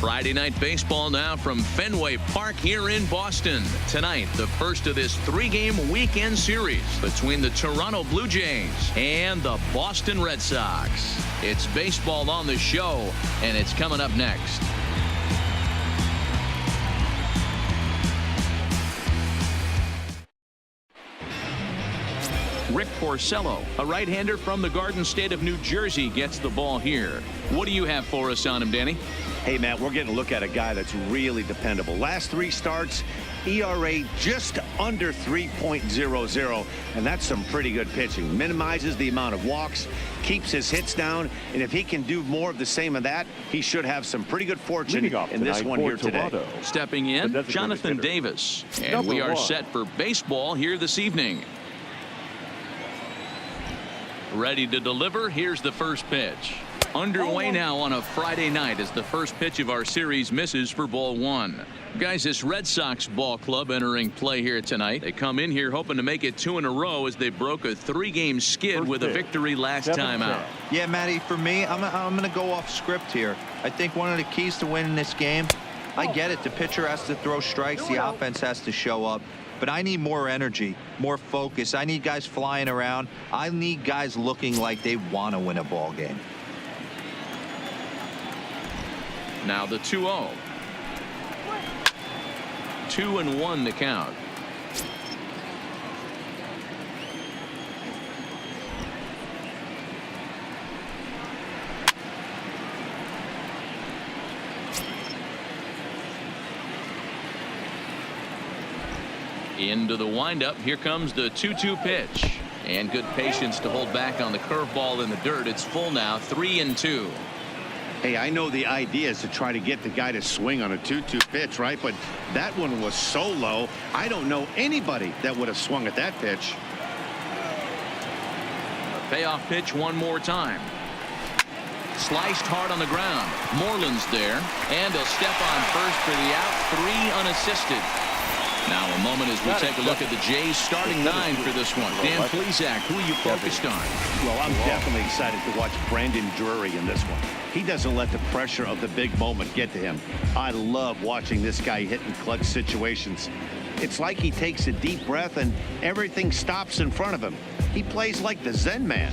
Friday night baseball now from Fenway Park here in Boston. Tonight, the first of this three-game weekend series between the Toronto Blue Jays and the Boston Red Sox. It's baseball on the show, and it's coming up next. Rick Porcello, a right-hander from the Garden State of New Jersey, gets the ball here. What do you have for us on him, Danny? Hey, Matt, we're getting a look at a guy that's really dependable. Last three starts, ERA just under 3.00, and that's some pretty good pitching. Minimizes the amount of walks, keeps his hits down, and if he can do more of the same of that, he should have some pretty good fortune in this one here today. Stepping in, Jonathan Davis. And we are set for baseball here this evening. Ready to deliver. Here's the first pitch. Underway now on a Friday night as the first pitch of our series misses for ball one. Guys, this Red Sox ball club entering play here tonight. They come in here hoping to make it 2 in a row as they broke a 3-game skid with a victory last time out. Yeah, Matty, for me, I'm going to go off script here. I think one of the keys to winning this game, I get it. The pitcher has to throw strikes. The offense has to show up. But I need more energy, more focus. I need guys flying around. I need guys looking like they want to win a ball game. Now the 2-0. 2-1 the count. Into the windup. Here comes the 2-2 pitch. And good patience to hold back on the curveball in the dirt. It's full now, 3-2. Hey, I know the idea is to try to get the guy to swing on a 2-2 pitch, right? But that one was so low, I don't know anybody that would have swung at that pitch. A payoff pitch one more time. Sliced hard on the ground. Moreland's there. And he'll step on first for the out. 3 unassisted. Now a moment as we take a look at the Jays starting 9 for this one. Dan Plesac, who are you focused on? Well, I'm definitely excited to watch Brandon Drury in this one. He doesn't let the pressure of the big moment get to him. I love watching this guy hit in clutch situations. It's like he takes a deep breath and everything stops in front of him. He plays like the Zen man.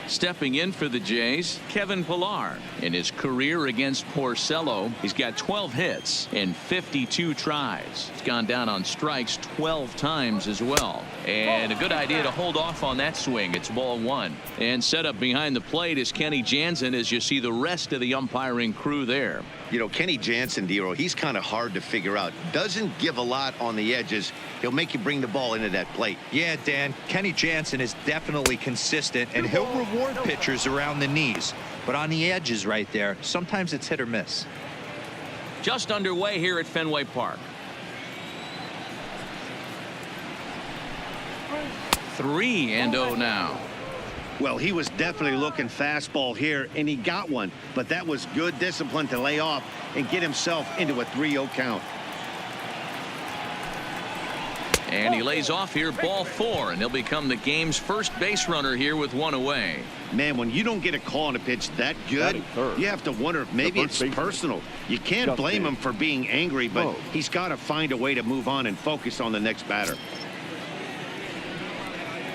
Stepping in for the Jays, Kevin Pillar. In his career against Porcello, he's got 12 hits in 52 tries. He's gone down on strikes 12 times as well. And a good idea to hold off on that swing. It's ball one. And set up behind the plate is Kenny Jansen as you see the rest of the umpiring crew there. You know, Kenny Jansen, Dero, he's kind of hard to figure out. Doesn't give a lot on the edges. He'll make you bring the ball into that plate. Yeah, Dan, Kenny Jansen is definitely consistent, and he'll reward pitchers around the knees. But on the edges right there, sometimes it's hit or miss. Just underway here at Fenway Park. 3-0 now. Well, he was definitely looking fastball here, and he got one. But that was good discipline to lay off and get himself into a 3-0 count. And he lays off here, ball 4, and he'll become the game's first base runner here with 1 away. Man, when you don't get a call on a pitch that good, you have to wonder if maybe it's personal. You can't blame him for being angry, but he's got to find a way to move on and focus on the next batter.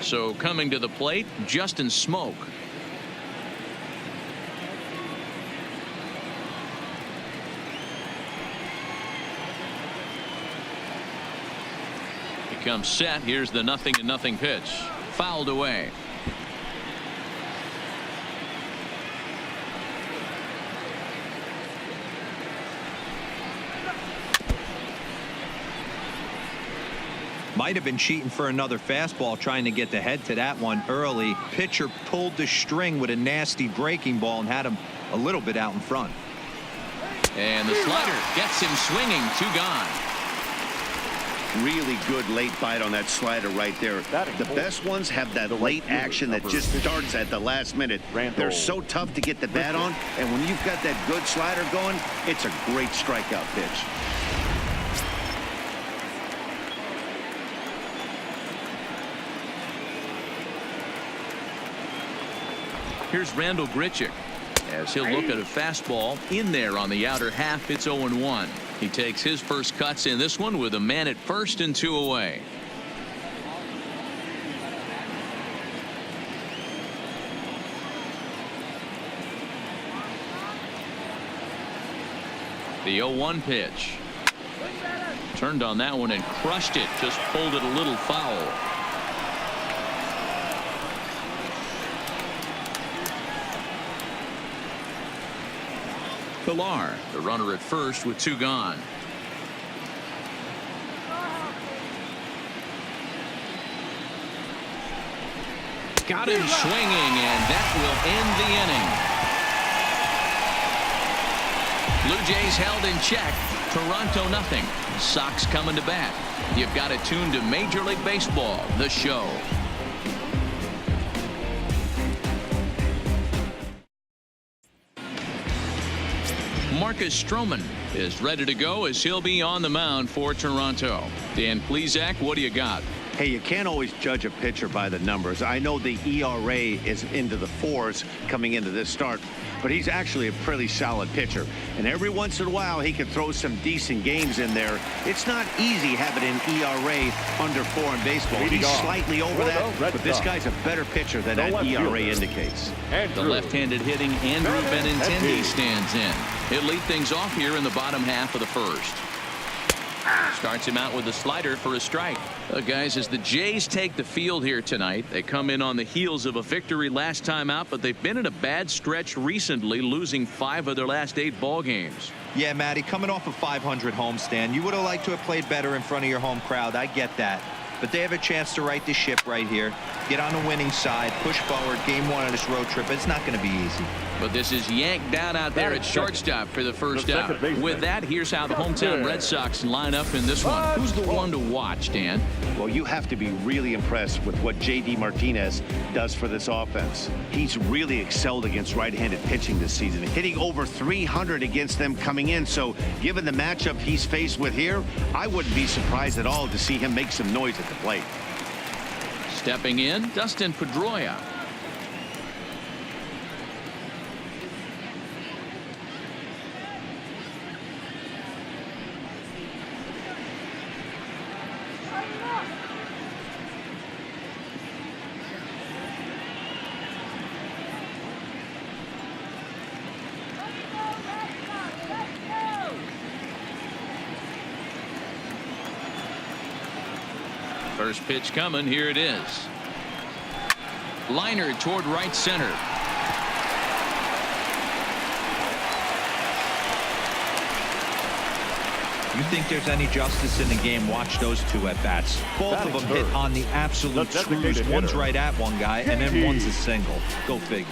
So coming to the plate, Justin Smoke. He comes set. Here's the 0-0 pitch. Fouled away. Might have been cheating for another fastball, trying to get the head to that one early. Pitcher pulled the string with a nasty breaking ball and had him a little bit out in front. And the slider gets him swinging. 2 gone. Really good late bite on that slider right there. The best ones have that late action that just starts at the last minute. They're so tough to get the bat on, and when you've got that good slider going, it's a great strikeout pitch. Here's Randall Grichuk. as he'll look at a fastball in there on the outer half. It's 0-1. He takes his first cuts in this one with a man at first and 2 away. The 0-1 pitch. Turned on that one and crushed it. Just pulled it a little foul. Pilar, the runner at first with 2 gone. Got him swinging, and that will end the inning. Blue Jays held in check. Toronto nothing. Sox coming to bat. You've got it tuned to Major League Baseball, the show. Marcus Stroman is ready to go as he'll be on the mound for Toronto. Dan Plesac, what do you got? Hey, you can't always judge a pitcher by the numbers. I know the ERA is into the 4s coming into this start, but he's actually a pretty solid pitcher. And every once in a while, he can throw some decent games in there. It's not easy having an ERA under 4 in baseball. He's slightly over that, but this guy's a better pitcher than that ERA indicates. The left-handed hitting Andrew Benintendi stands in. He'll lead things off here in the bottom half of the first. Starts him out with a slider for a strike. Guys, as the Jays take the field here tonight, they come in on the heels of a victory last time out, but they've been in a bad stretch recently, losing 5 of their last 8 ball games. Yeah, Matty, coming off a 500 homestand, you would have liked to have played better in front of your home crowd. I get that. But they have a chance to right the ship right here. Get on the winning side, push forward, game 1 of this road trip. It's not going to be easy. But this is yanked down out there at shortstop for the first out. With that, here's how the hometown Red Sox line up in this one. Who's the one to watch, Dan? Well, you have to be really impressed with what J.D. Martinez does for this offense. He's really excelled against right-handed pitching this season, hitting over 300 against them coming in. So given the matchup he's faced with here, I wouldn't be surprised at all to see him make some noise at the plate. Stepping in, Dustin Pedroia. First pitch coming. Here it is. Liner toward right center. You think there's any justice in the game? Watch those 2 at bats. Both of them hit on the absolute screws. One's right at one guy, and then one's a single. Go figure.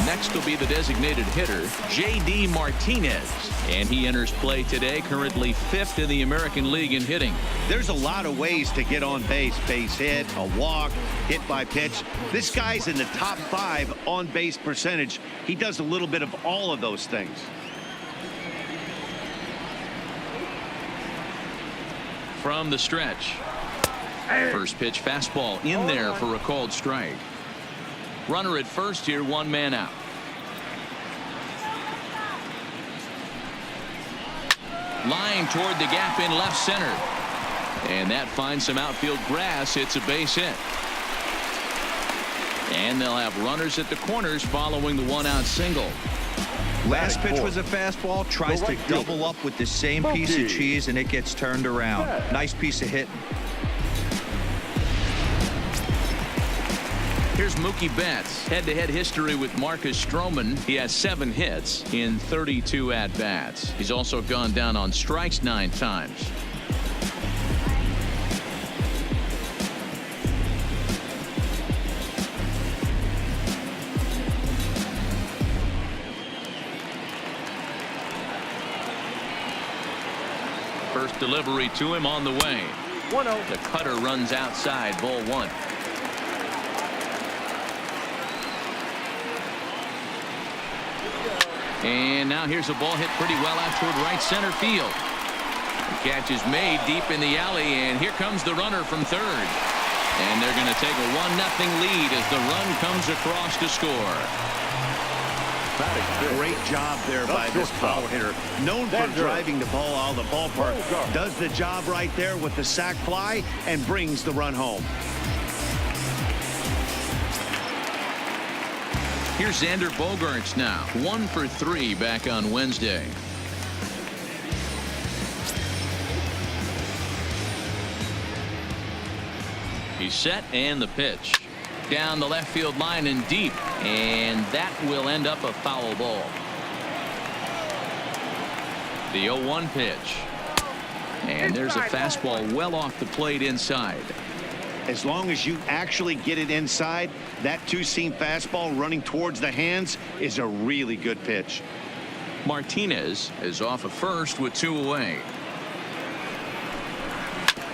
Next will be the designated hitter, J.D. Martinez. And he enters play today, currently 5th in the American League in hitting. There's a lot of ways to get on base. Base hit, a walk, hit by pitch. This guy's in the top 5 on base percentage. He does a little bit of all of those things. From the stretch. First pitch fastball in there for a called strike. Runner at first here, 1 man out. Line toward the gap in left center. And that finds some outfield grass. It's a base hit. And they'll have runners at the corners following the 1-out single. Last pitch was a fastball. Tries to double up with the same piece of cheese, and it gets turned around. Nice piece of hitting. Here's Mookie Betts. Head-to-head history with Marcus Stroman. He has 7 hits in 32 at-bats. He's also gone down on strikes 9 times. First delivery to him on the way. 1-0. The cutter runs outside, ball 1. And now here's a ball hit pretty well out toward right center field. catch is made deep in the alley, and here comes the runner from third. And they're going to take a 1-0 lead as the run comes across to score. Great job there by this power hitter. Known for driving the ball out of the ballpark. Does the job right there with the sac fly and brings the run home. Here's Xander Bogaerts now. 1 for 3 back on Wednesday. He's set, and the pitch. Down the left field line and deep. And that will end up a foul ball. The 0-1 pitch. And there's a fastball well off the plate inside. As long as you actually get it inside, that two-seam fastball running towards the hands is a really good pitch. Martinez is off of first with 2 away.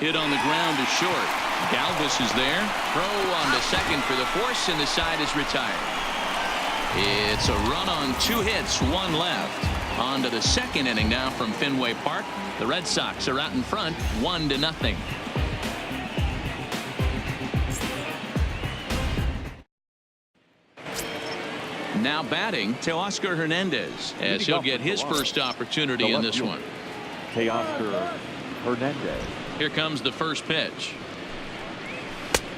Hit on the ground to short. Galvis is there. Throw on to second for the force, and the side is retired. It's a run on 2 hits, 1 left. On to the second inning now from Fenway Park. The Red Sox are out in front, 1-0. Now batting, Teoscar Hernandez, as he'll get his first opportunity in this one. Teoscar Hernandez. Here comes the first pitch.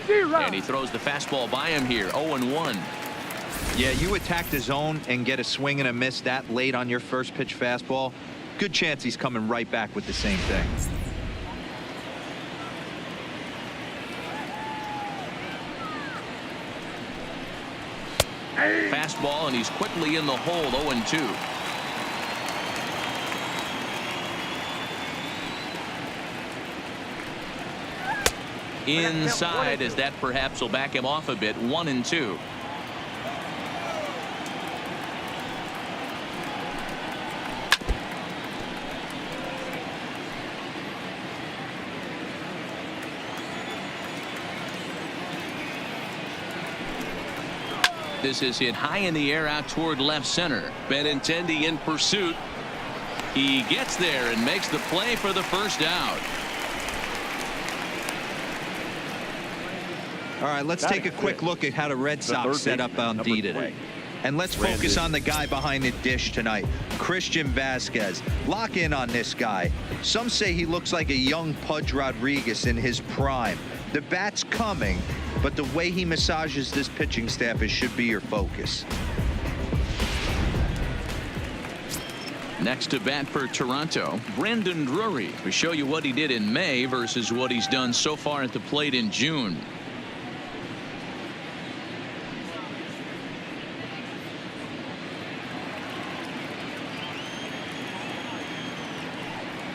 And he throws the fastball by him here. 0-1. Yeah, you attack the zone and get a swing and a miss that late on your first pitch fastball. Good chance he's coming right back with the same thing. Fastball, and he's quickly in the hole. 0-2. Inside, as that perhaps will back him off a bit. 1-2. This is hit high in the air out toward left center. Benintendi in pursuit. He gets there and makes the play for the first out. All right, let's take a quick look at how the Red Sox set up on D today. And let's focus on the guy behind the dish tonight, Christian Vasquez. Lock in on this guy. Some say he looks like a young Pudge Rodriguez in his prime. The bat's coming, but the way he massages this pitching staff should be your focus. Next to bat for Toronto, Brandon Drury. We show you what he did in May versus what he's done so far at the plate in June.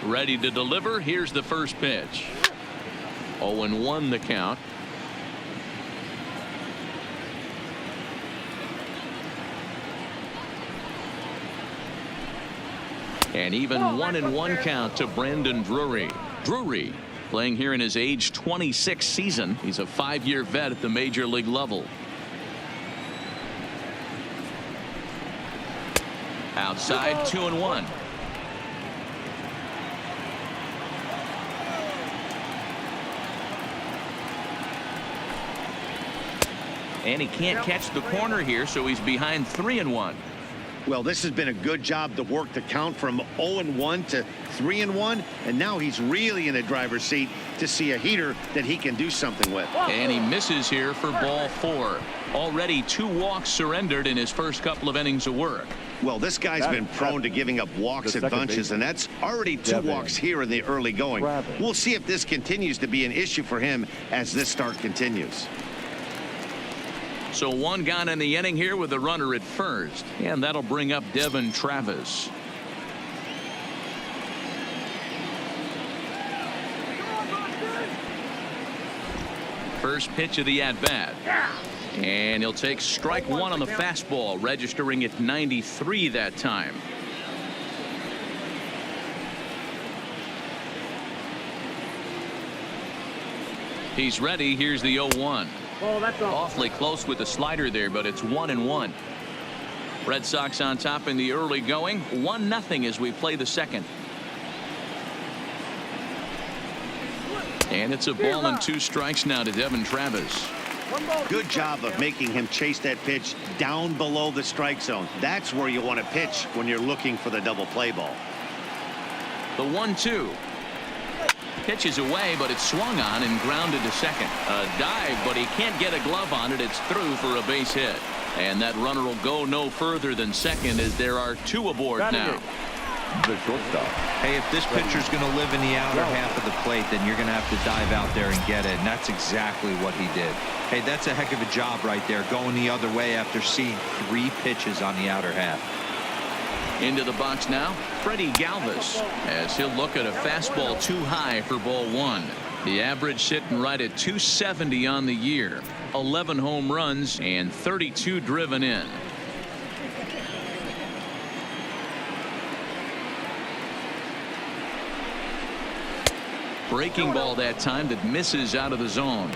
Ready to deliver. Here's the first pitch. 0-1 the count. And even 1-1 count to Brandon Drury. Drury playing here in his age 26 season. He's a 5-year vet at the major league level. Outside, 2-1. And he can't catch the corner here, so he's behind 3-1. Well, this has been a good job to work the count from 0-1 to 3-1, and now he's really in a driver's seat to see a heater that he can do something with. And he misses here for ball 4. Already 2 walks surrendered in his first couple of innings of work. Well, this guy's been prone to giving up walks at bunches, and that's already 2 walks here in the early going. We'll see if this continues to be an issue for him as this start continues. So 1 gone in the inning here with a runner at first, and that'll bring up Devin Travis. First pitch of the at-bat. And he'll take strike 1 on the fastball, registering at 93 that time. He's ready. Here's the 0-1. Oh, that's awfully close with the slider there, but it's 1-1. Red Sox on top in the early going. 1-0 as we play the second. And it's a ball and 2 strikes now to Devin Travis. Good job of making him chase that pitch down below the strike zone. That's where you want to pitch when you're looking for the double play ball. The 1-2. Pitch is away, but it's swung on and grounded to second. A dive, but he can't get a glove on it. It's through for a base hit. And that runner will go no further than second as there are 2 aboard now. The shortstop. Hey, if this pitcher's going to live in the outer half of the plate, then you're going to have to dive out there and get it. And that's exactly what he did. Hey, that's a heck of a job right there, going the other way after seeing 3 pitches on the outer half. Into the box now, Freddie Galvis, as he'll look at a fastball too high for ball 1. The average sitting right at 270 on the year. 11 home runs and 32 driven in. Breaking ball that time that misses out of the zone.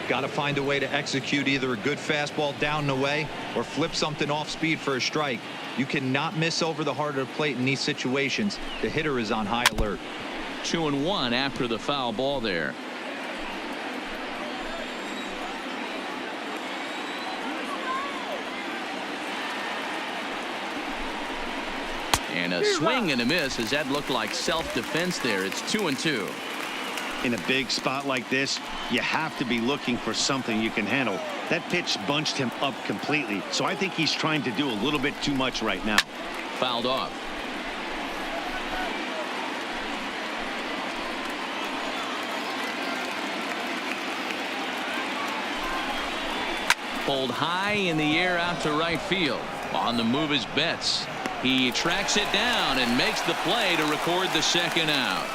Got to find a way to execute either a good fastball down the way or flip something off speed for a strike. You cannot miss over the heart of the plate in these situations. The hitter is on high alert. 2-1 after the foul ball there. And a swing and a miss as that looked like self-defense there. It's 2-2. In a big spot like this, you have to be looking for something you can handle. That pitch bunched him up completely, so I think he's trying to do a little bit too much right now. Fouled off. Pulled high in the air out to right field. On the move is Betts. He tracks it down and makes the play to record the second out.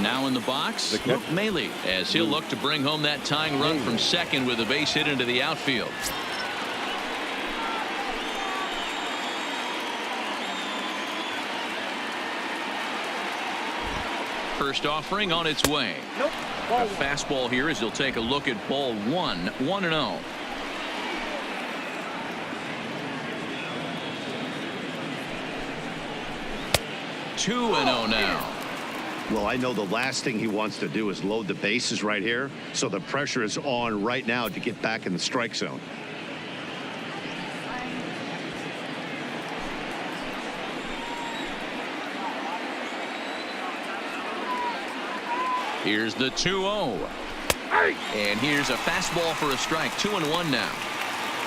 Now in the box, Luke Maile, as he'll look to bring home that tying run from second with a base hit into the outfield. First offering on its way. A fastball here as he'll take a look at ball 1, 1-0. Two 2-0 now. Well, I know the last thing he wants to do is load the bases right here, so the pressure is on right now to get back in the strike zone. Here's the 2-0. And here's a fastball for a strike. 2-1 now.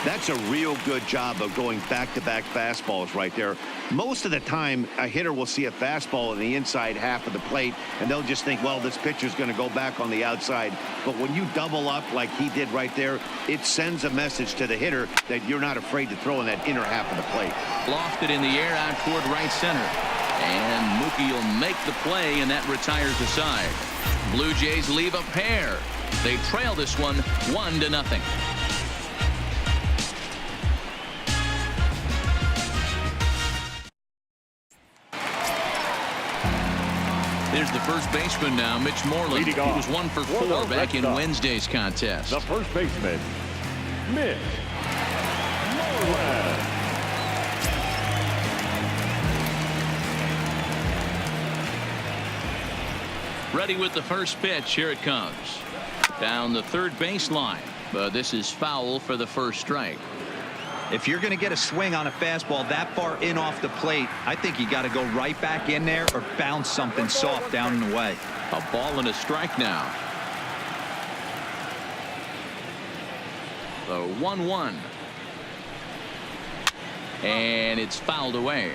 That's a real good job of going back-to-back fastballs right there. Most of the time, a hitter will see a fastball in the inside half of the plate, and they'll just think, well, this pitcher's going to go back on the outside. But when you double up like he did right there, it sends a message to the hitter that you're not afraid to throw in that inner half of the plate. Lofted in the air out toward right center. And Mookie will make the play, and that retires the side. Blue Jays leave a pair. They trail this one 1-0. There's the first baseman now, Mitch Moreland. He was 1 for 4 back in Wednesday's contest. The first baseman, Mitch Moreland. Ready with the first pitch. Here it comes. Down the third baseline. But this is foul for the first strike. If you're going to get a swing on a fastball that far in off the plate, I think you got to go right back in there or bounce something soft down in the way. A ball and a strike now. The 1-1. And it's fouled away.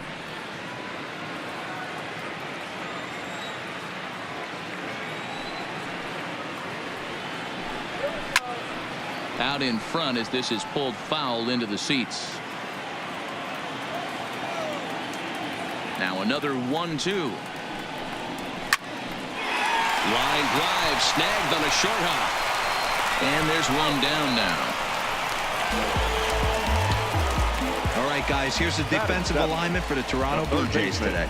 Out in front as this is pulled foul into the seats. Now another 1-2. Line drive snagged on a short hop. And there's one down now. All right, guys, here's the defensive alignment for the Toronto Blue Jays today.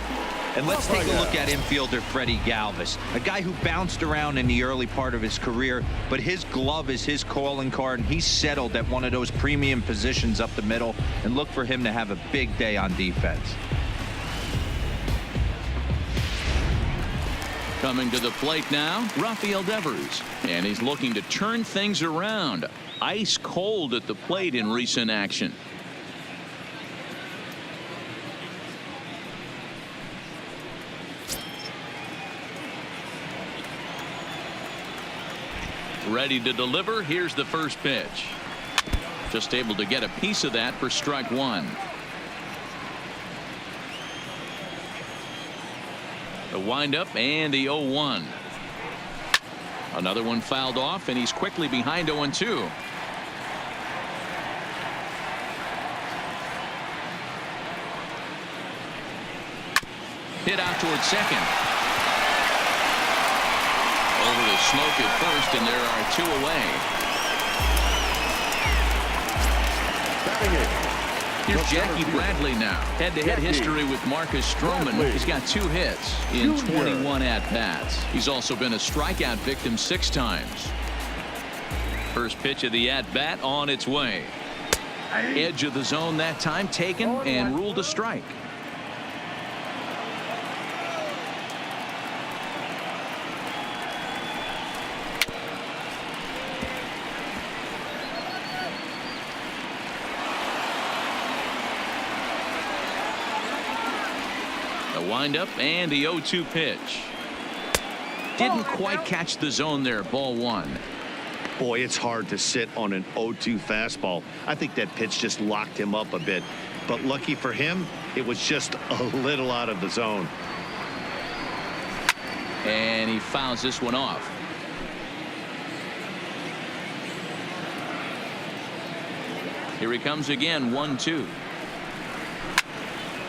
And let's take a look at infielder Freddie Galvis, a guy who bounced around in the early part of his career, but his glove is his calling card, and he's settled at one of those premium positions up the middle, and look for him to have a big day on defense. Coming to the plate now, Rafael Devers, and he's looking to turn things around. Ice cold at the plate in recent action. Ready to deliver. Here's the first pitch. Just able to get a piece of that for strike one. The windup and the 0-1. Another one fouled off, and he's quickly behind 0-2. Hit out towards second. Over the smoke at first, and there are 2 away. Batting it. Here's Jackie Bradley now. Head-to-head history with Marcus Stroman. He's got 2 hits in 21 at-bats. He's also been a strikeout victim 6 times. First pitch of the at-bat on its way. Edge of the zone that time taken and ruled a strike. Windup and the 0-2 pitch. Didn't quite catch the zone there. Ball 1. Boy, it's hard to sit on an 0-2 fastball. I think that pitch just locked him up a bit. But lucky for him, it was just a little out of the zone. And he fouls this one off. Here he comes again. 1-2.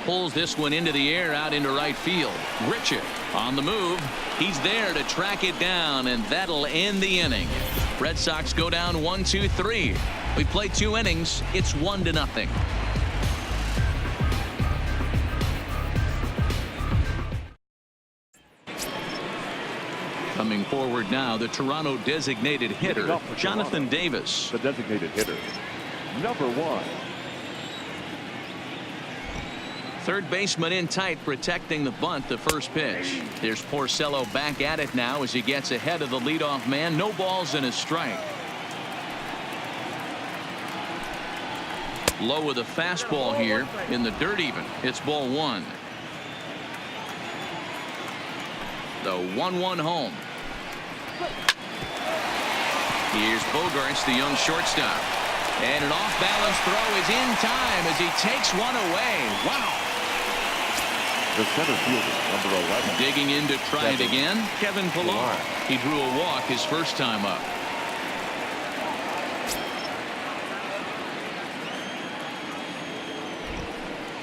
Pulls this one into the air out into right field. Richard on the move. He's there to track it down, and that'll end the inning. Red Sox go down 1-2-3. We play 2 innings. It's 1-0. Coming forward now, the Toronto designated hitter, Jonathan Davis. The designated hitter, number 1. Third baseman in tight, protecting the bunt. The first pitch. There's Porcello back at it now as he gets ahead of the leadoff man. No balls and a strike. Low with a fastball here in the dirt even. It's ball 1. The 1-1 home. Here's Bogarts, the young shortstop. And an off-balance throw is in time as he takes one away. Wow. The center fielder, number 11. Digging in to try it again, Kevin Pillar. He drew a walk his first time up.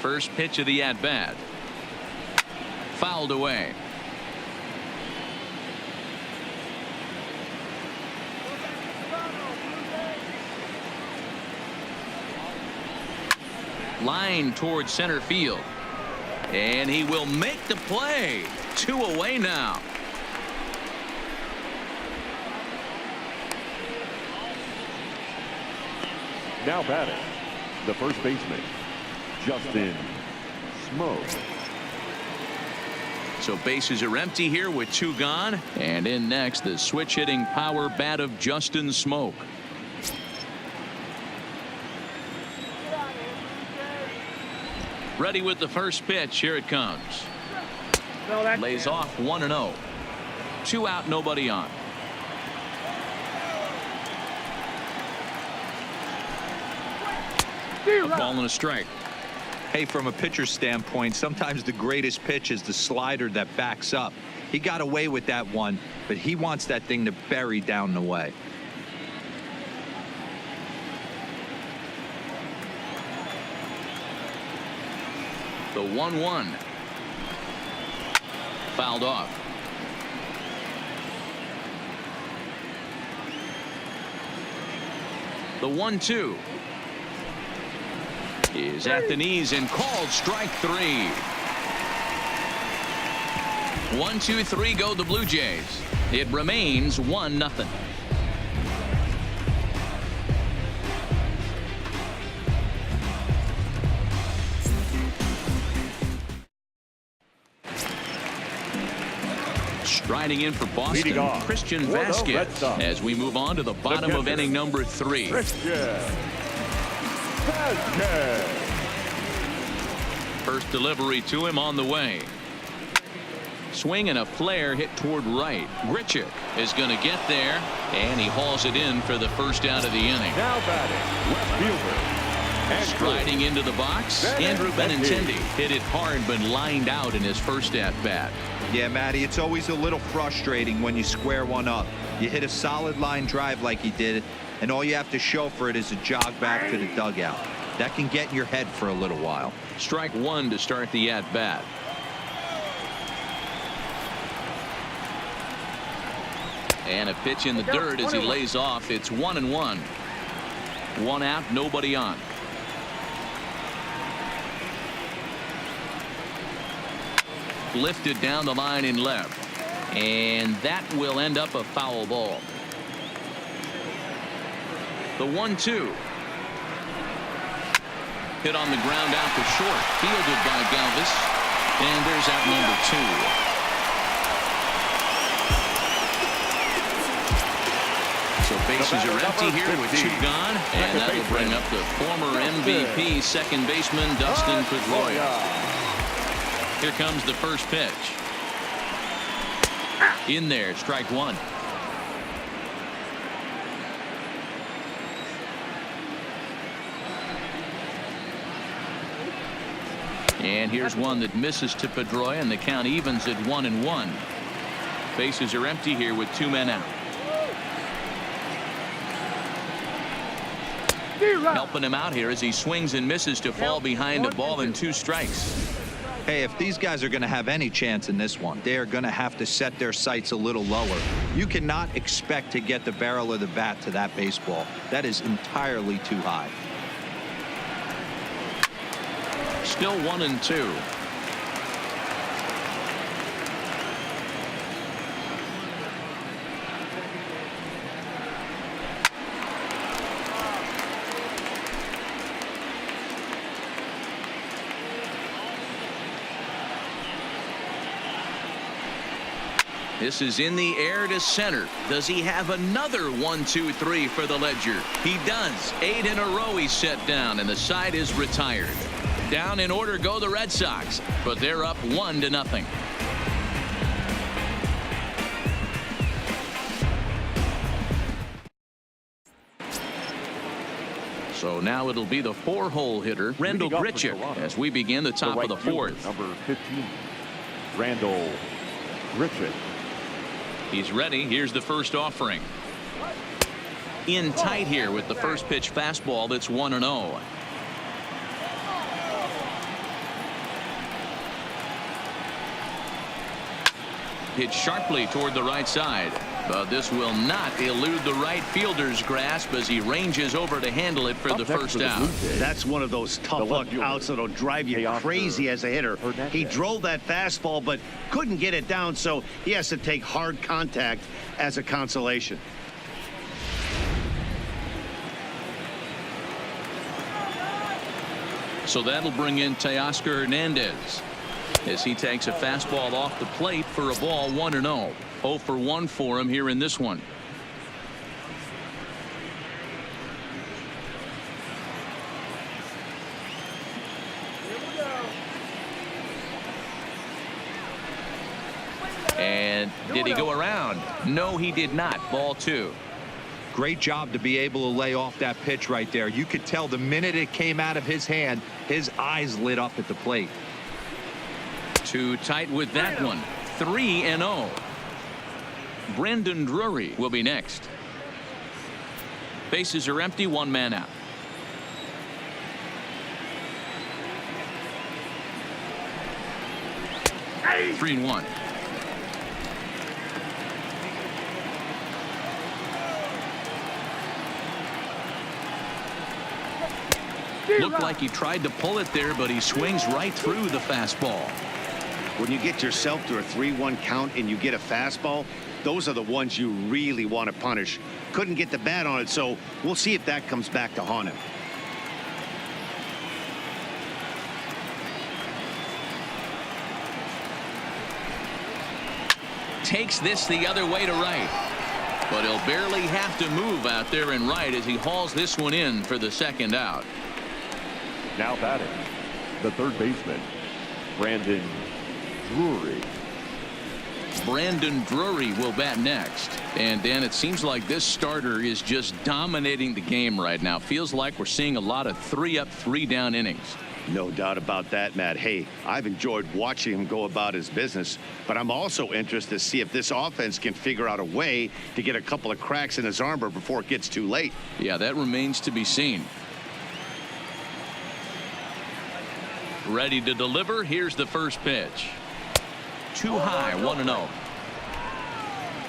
First pitch of the at-bat. Fouled away. Line towards center field. And he will make the play. 2 away now. Now batting, the first baseman, Justin Smoke. So bases are empty here with 2 gone. And in next, the switch hitting power bat of Justin Smoke. Ready with the first pitch. Here it comes. Lays off 1-0. 2 out, nobody on. A ball and a strike. Hey, from a pitcher's standpoint, sometimes the greatest pitch is the slider that backs up. He got away with that one, but he wants that thing to bury down the way. The 1-1. Fouled off. The 1-2 is at the knees and called strike 3. 1-2-3 go the Blue Jays. It remains 1-0. Striding in for Leading Boston, off Christian for the Red Vasquez. Sox, As we move on to the bottom of inning number 3. Christian Vasquez. First delivery to him on the way. Swing and a flare hit toward right. Grichuk is going to get there, and he hauls it in for the first out of the inning. Now batting, left fielder. Striding into the box, Andrew Benintendi hit it hard but lined out in his first at-bat. Yeah, Matty, it's always a little frustrating when you square one up. You hit a solid line drive like he did, and all you have to show for it is a jog back to the dugout. That can get in your head for a little while. Strike one to start the at-bat. And a pitch in the dirt as he lays off. It's 1-1. One out, nobody on. Lifted down the line in left, and that will end up a foul ball. The 1-2 hit on the ground out to short, fielded by Galvis, and there's out number 2. So bases are empty here with 2 gone, and that will bring up the former MVP second baseman Dustin Pedroia. Here comes the first pitch. In there, strike one. And here's one that misses to Pedroia, and the count evens at 1-1. Bases are empty here with 2 men out. Helping him out here as he swings and misses to fall behind a ball and 2 strikes. Hey, if these guys are going to have any chance in this one, they are going to have to set their sights a little lower. You cannot expect to get the barrel of the bat to that baseball. That is entirely too high. Still 1-2. This is in the air to center. Does he have another 1-2-3 for the ledger? He does. 8 in a row he's set down, and the side is retired. Down in order go the Red Sox, but they're up 1-0. So now it'll be the 4-hole hitter, Randall Grichuk, as we begin the top of the 4th. Number 15, Randall Grichuk. He's ready. Here's the first offering. In tight here with the first pitch fastball that's 1-0. Hit sharply toward the right side, but this will not elude the right fielder's grasp as he ranges over to handle it for the first out. That's one of those tough luck outs that'll drive you crazy as a hitter. He drove that fastball but couldn't get it down, so he has to take hard contact as a consolation. So that'll bring in Teoscar Hernandez as he takes a fastball off the plate for a ball. 1-0. 0 for 1 for him here in this one. And did he go around? No, he did not. Ball 2. Great job to be able to lay off that pitch right there. You could tell the minute it came out of his hand, his eyes lit up at the plate. Too tight with that one. 3-0. Brendan Drury will be next. Bases are empty. 1 man out. Hey. 3-1. Looked like he tried to pull it there, but he swings right through the fastball. When you get yourself to a 3-1 count and you get a fastball, those are the ones you really want to punish. Couldn't get the bat on it, so we'll see if that comes back to haunt him. takes this the other way to right. But he'll barely have to move out there in right as he hauls this one in for the second out. Now batting, the third baseman, Brandon Drury. Brandon Drury will bat next. And Dan, it seems like this starter is just dominating the game right now. Feels like we're seeing a lot of 3-up, 3-down innings. No doubt about that, Matt. Hey, I've enjoyed watching him go about his business, but I'm also interested to see if this offense can figure out a way to get a couple of cracks in his armor before it gets too late. Yeah, that remains to be seen. Ready to deliver. Here's the first pitch. Too high, 1-0.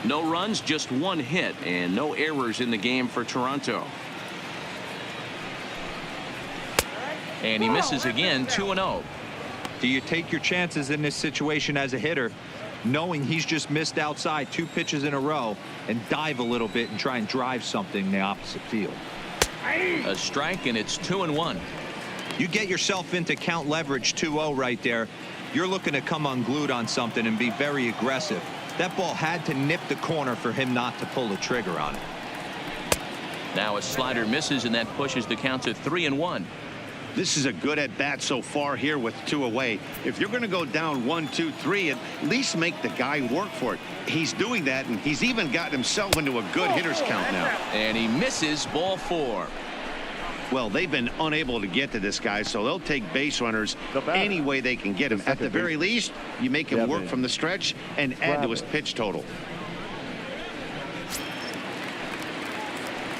No runs, just one hit, and no errors in the game for Toronto. And he misses again, 2-0. Do you take your chances in this situation as a hitter, knowing he's just missed outside 2 pitches in a row, and dive a little bit and try and drive something in the opposite field? A strike, and it's 2-1. You get yourself into count leverage 2-0 right there. You're looking to come unglued on something and be very aggressive. That ball had to nip the corner for him not to pull the trigger on it. Now a slider misses, and that pushes the count to 3-1. This is a good at bat so far here with 2 away. If you're going to go down 1, 2, 3, at least make the guy work for it. He's doing that, and he's even gotten himself into a good hitter's count now. And he misses, ball 4. Well, they've been unable to get to this guy, so they'll take base runners any way they can get him. At the very least, you make him work from the stretch and add to his pitch total.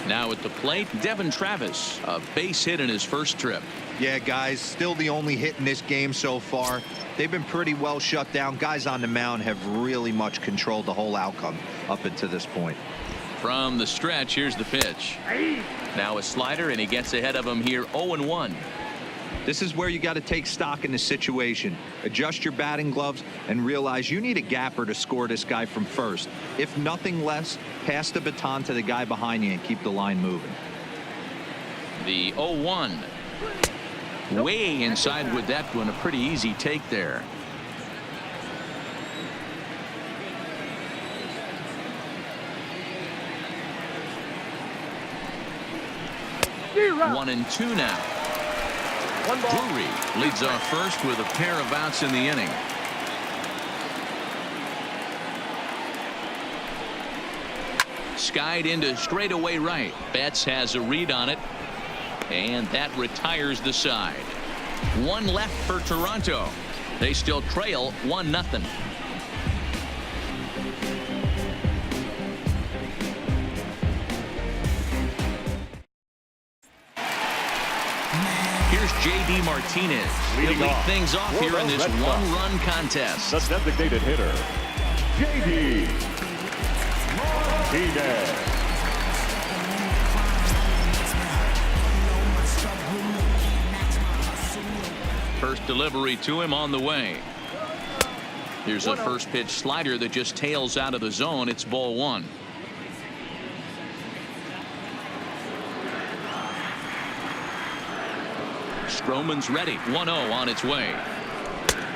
Now at the plate, Devin Travis, a base hit in his first trip. Yeah, guys, still the only hit in this game so far. They've been pretty well shut down. Guys on the mound have really much controlled the whole outcome up until this point. From the stretch, here's the pitch. Now a slider, and he gets ahead of him here, 0-1. This is where you got to take stock in the situation. Adjust your batting gloves and realize you need a gapper to score this guy from first. If nothing less, pass the baton to the guy behind you and keep the line moving. The 0-1. Way inside with that one. A pretty easy take there. One and 2 now. Drury leads off first with a pair of outs in the inning. Skied into straightaway right. Betts has a read on it, and that retires the side. 1 left for Toronto. They still trail 1-0. J.D. Martinez. He'll lead things off here in this one-run contest. The designated hitter, J.D. Martinez. First delivery to him on the way. Here's a first pitch slider that just tails out of the zone. It's ball 1. Stroman's ready. 1-0 on its way.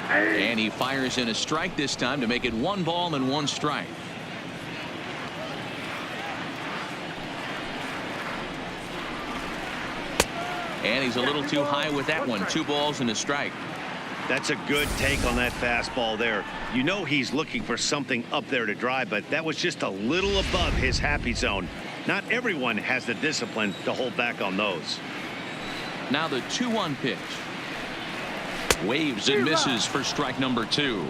And he fires in a strike this time to make it 1 ball and 1 strike. And he's a little too high with that one. 2 balls and a strike. That's a good take on that fastball there. You know he's looking for something up there to drive, but that was just a little above his happy zone. Not everyone has the discipline to hold back on those. Now the 2-1 pitch. Waves and misses for strike number 2.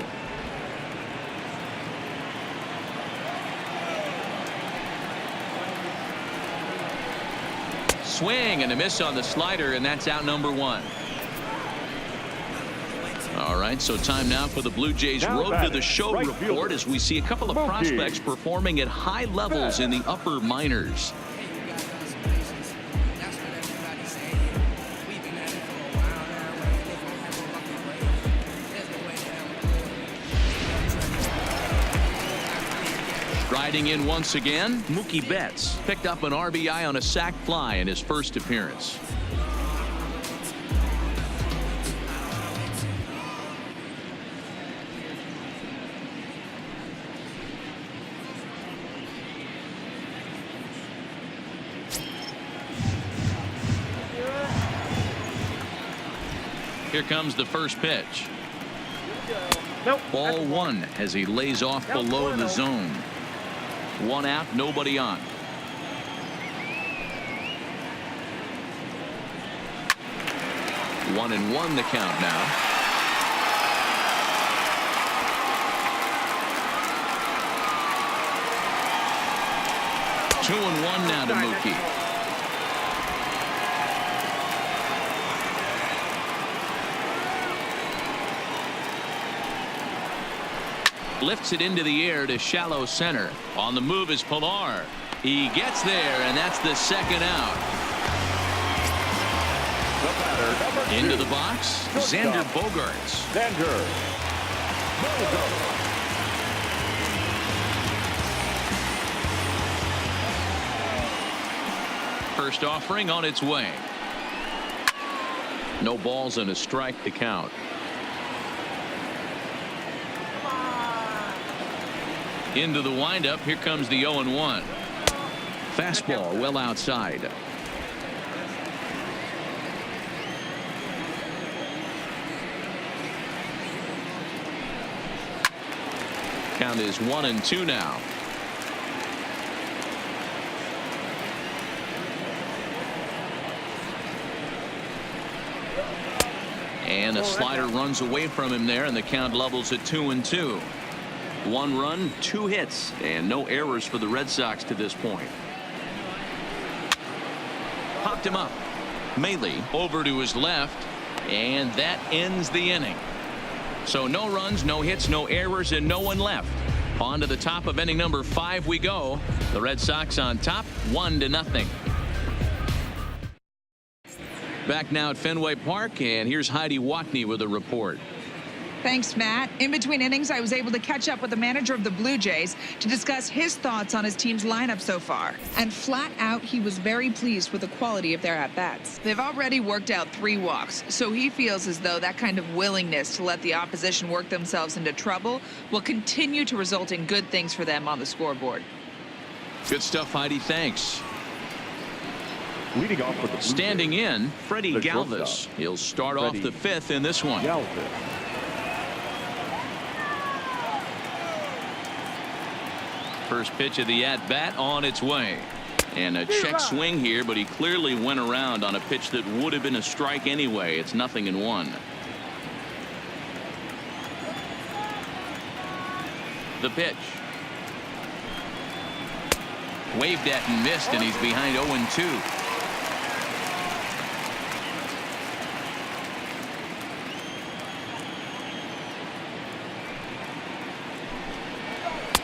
Swing and a miss on the slider, and that's out number 1. All right, so time now for the Blue Jays Road to the Show report as we see a couple of prospects performing at high levels in the upper minors. Riding in once again, Mookie Betts picked up an RBI on a sac fly in his first appearance. Here comes the first pitch. Nope. Ball one as he lays off below the zone. 1 out, nobody on. One and one the count now. Two and one now to Mookie. Lifts it into the air to shallow center. On the move is Pilar. He gets there, and that's the second out. The batter, Into the box, Xander Bogaerts. Xander Bogaerts. First offering on its way. No balls and a strike to count. Into the windup. Here comes the 0-1. Fastball well outside. Count is 1-2 now. And a slider runs away from him there, and the count levels at 2-2. 1 run, 2 hits, and no errors for the Red Sox to this point. Popped him up. Maile over to his left, and that ends the inning. So no runs, no hits, no errors, and no one left. On to the top of inning number 5 we go. The Red Sox on top, 1-0. Back now at Fenway Park, and here's Heidi Watney with a report. Thanks, Matt. In between innings, I was able to catch up with the manager of the Blue Jays to discuss his thoughts on his team's lineup so far. And flat out, he was very pleased with the quality of their at-bats. They've already worked out 3 walks, so he feels as though that kind of willingness to let the opposition work themselves into trouble will continue to result in good things for them on the scoreboard. Good stuff, Heidi. Thanks. Leading off with the Blue Standing Jays, in, Freddie the Galvis. shortstop. He'll start off the 5th in this one. Galvis. First pitch of the at-bat on its way. And a check swing here, but he clearly went around on a pitch that would have been a strike anyway. It's 0-1. The pitch. Waved at and missed, and he's behind 0-2.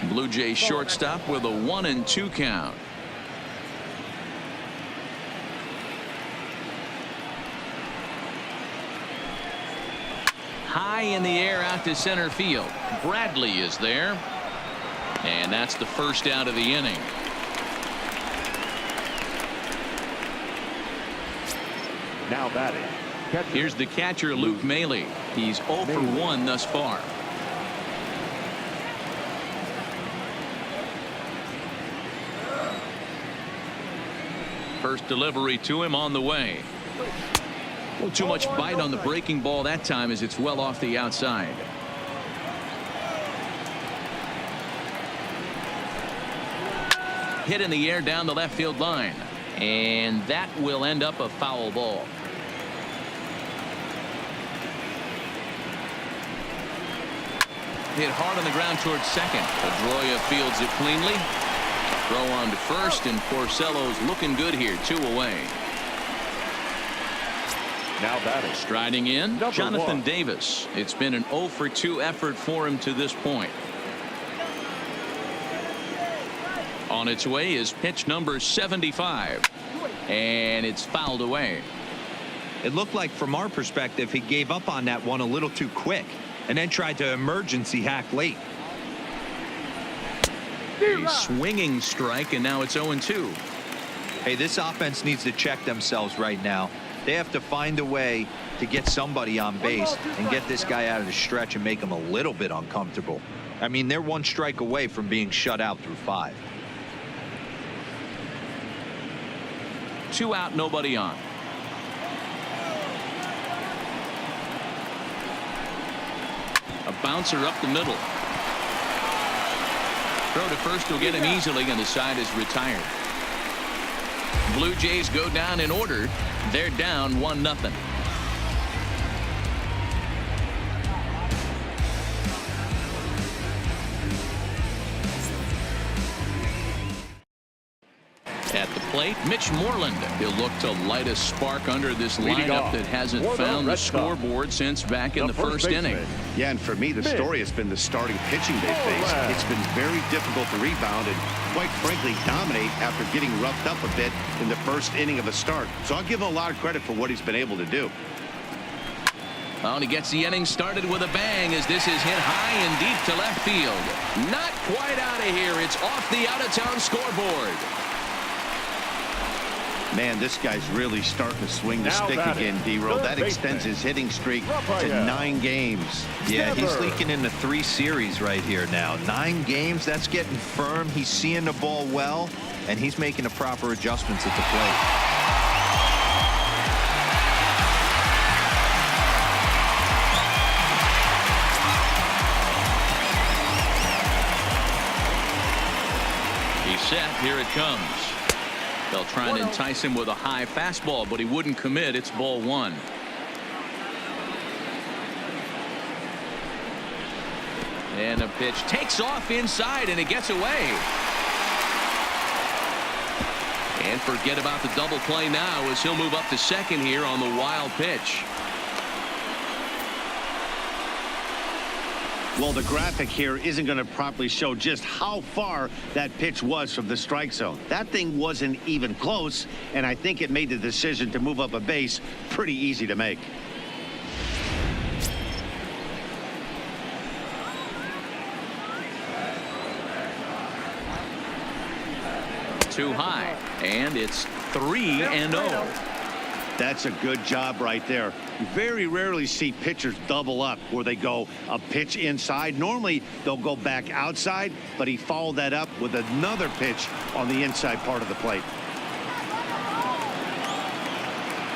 Blue Jays shortstop with a 1-2 count. High in the air out to center field. Bradley is there. And that's the first out of the inning. Now batting. Here's the catcher, Luke Maile. He's 0 for 1 thus far. First delivery to him on the way. Well, too much bite on the breaking ball that time as it's well off the outside. Hit in the air down the left field line. And that will end up a foul ball. Hit hard on the ground towards second. Pedroia fields it cleanly. Throw on to first, and Porcello's looking good here, 2 away. Now batting. Striding in, Number Jonathan 1. Davis. It's been an 0 for 2 effort for him to this point. On its way is pitch number 75. And it's fouled away. It looked like from our perspective he gave up on that one a little too quick and then tried to emergency hack late. A swinging strike, and now it's 0-2. Hey, this offense needs to check themselves right now. They have to find a way to get somebody on base and get this guy out of the stretch and make him a little bit uncomfortable. I mean, they're 1 strike away from being shut out through 5. 2 out, nobody on. bouncer up the middle. Throw to first will get him easily, and the side is retired. Blue Jays go down in order. They're down 1-0. At the plate, Mitch Moreland. He'll look to light a spark under this lineup that hasn't found the scoreboard since back in the first inning. Yeah, and for me, the story has been the starting pitching they face. It's been very difficult to rebound and, quite frankly, dominate after getting roughed up a bit in the first inning of a start. So I'll give him a lot of credit for what he's been able to do. Oh, and he gets the inning started with a bang as this is hit high and deep to left field. Not quite out of here. It's off the out-of-town scoreboard. Man, this guy's really starting to swing the stick again, D-Roll. That extends his hitting streak to 9 games. Yeah, he's leaking into 3 series right here now. 9 games, that's getting firm. He's seeing the ball well, and he's making the proper adjustments at the plate. Set. Here it comes. They'll try and entice him with a high fastball, but he wouldn't commit. It's ball 1. And a pitch takes off inside, and it gets away. And forget about the double play now as he'll move up to second here on the wild pitch. Well, the graphic here isn't going to properly show just how far that pitch was from the strike zone. That thing wasn't even close, and I think it made the decision to move up a base pretty easy to make. Too high, and it's 3-0. That's a good job right there. You very rarely see pitchers double up where they go a pitch inside. Normally they'll go back outside, but he followed that up with another pitch on the inside part of the plate.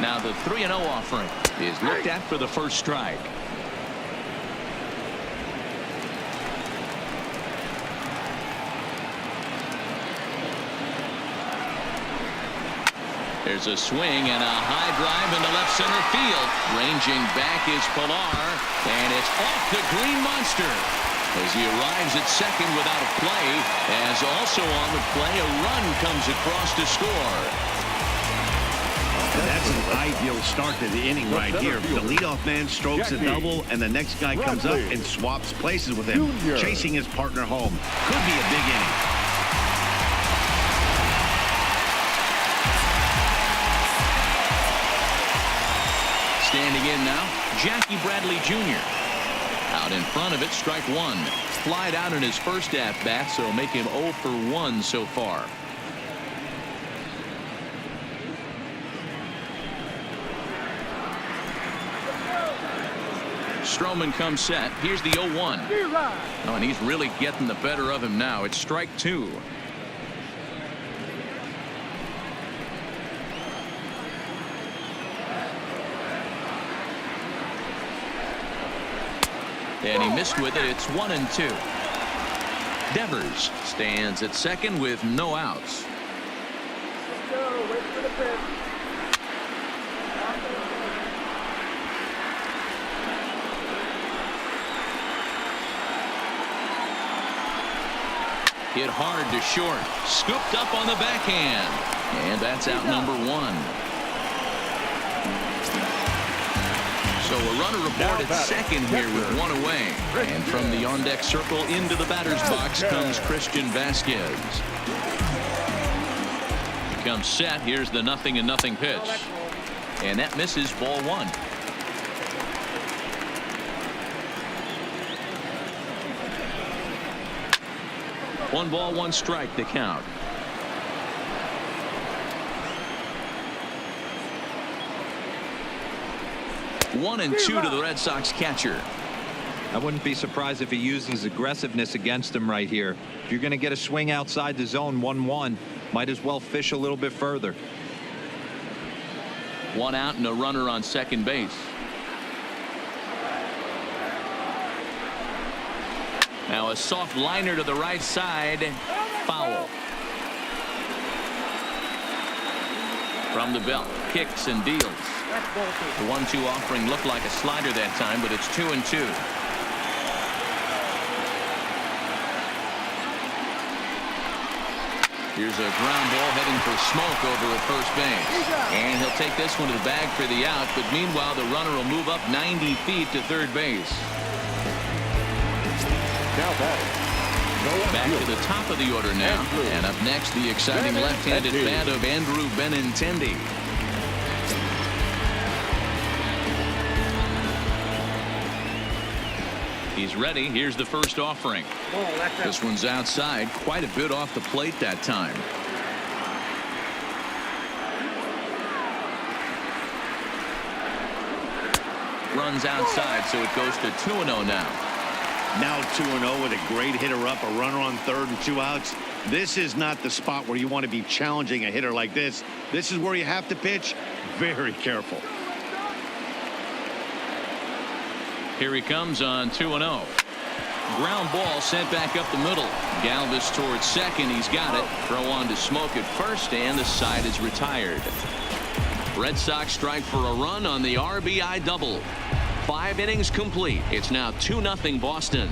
Now the 3-0 offering is looked at for the first strike. There's a swing and a high drive into left center field. Ranging back is Pilar, and it's off the Green Monster as he arrives at second without a play. As also on the play, a run comes across to score. That's an ideal start to the inning right here. The leadoff man strokes a double, and the next guy comes up and swaps places with him, chasing his partner home. Could be a big inning. Standing in now, Jackie Bradley Jr. Out in front of it, strike 1. Flied out in his first at-bat, so make him 0 for 1 so far. Stroman comes set. Here's the 0-1. Oh, and he's really getting the better of him now. It's strike 2. And he missed with it. It's 1-2. Devers stands at second with no outs. Hit hard to short. Scooped up on the backhand. And that's out number 1. So a runner aboard at second here with 1 away. And from the on-deck circle into the batter's box comes Christian Vasquez. He comes set. Here's the 0-0 pitch. And that misses, ball 1. One ball, 1 strike to count. One and 2 to the Red Sox catcher. I wouldn't be surprised if he uses aggressiveness against him right here. If you're going to get a swing outside the zone 1-1, might as well fish a little bit further. 1 out and a runner on second base. Now a soft liner to the right side. Foul. From the belt, kicks and deals. The 1-2 offering looked like a slider that time, but it's 2-2. Here's a ground ball heading for Smoke over at first base. And he'll take this one to the bag for the out, but meanwhile the runner will move up 90 feet to third base. Now batting. Back to the top of the order now. And up next, the exciting left-handed bat of Andrew Benintendi. He's ready. Here's the first offering. This one's outside, quite a bit off the plate that time. Runs outside, so it goes to 2-0 now. Now 2-0 with a great hitter up, a runner on third and 2 outs. This is not the spot where you want to be challenging a hitter like this. This is where you have to pitch very careful. Here he comes on 2-0. Ground ball sent back up the middle. Galvis towards second. He's got it. Throw on to Smoke at first, and the side is retired. Red Sox strike for a run on the RBI double. 5 innings complete. It's now 2-0 Boston.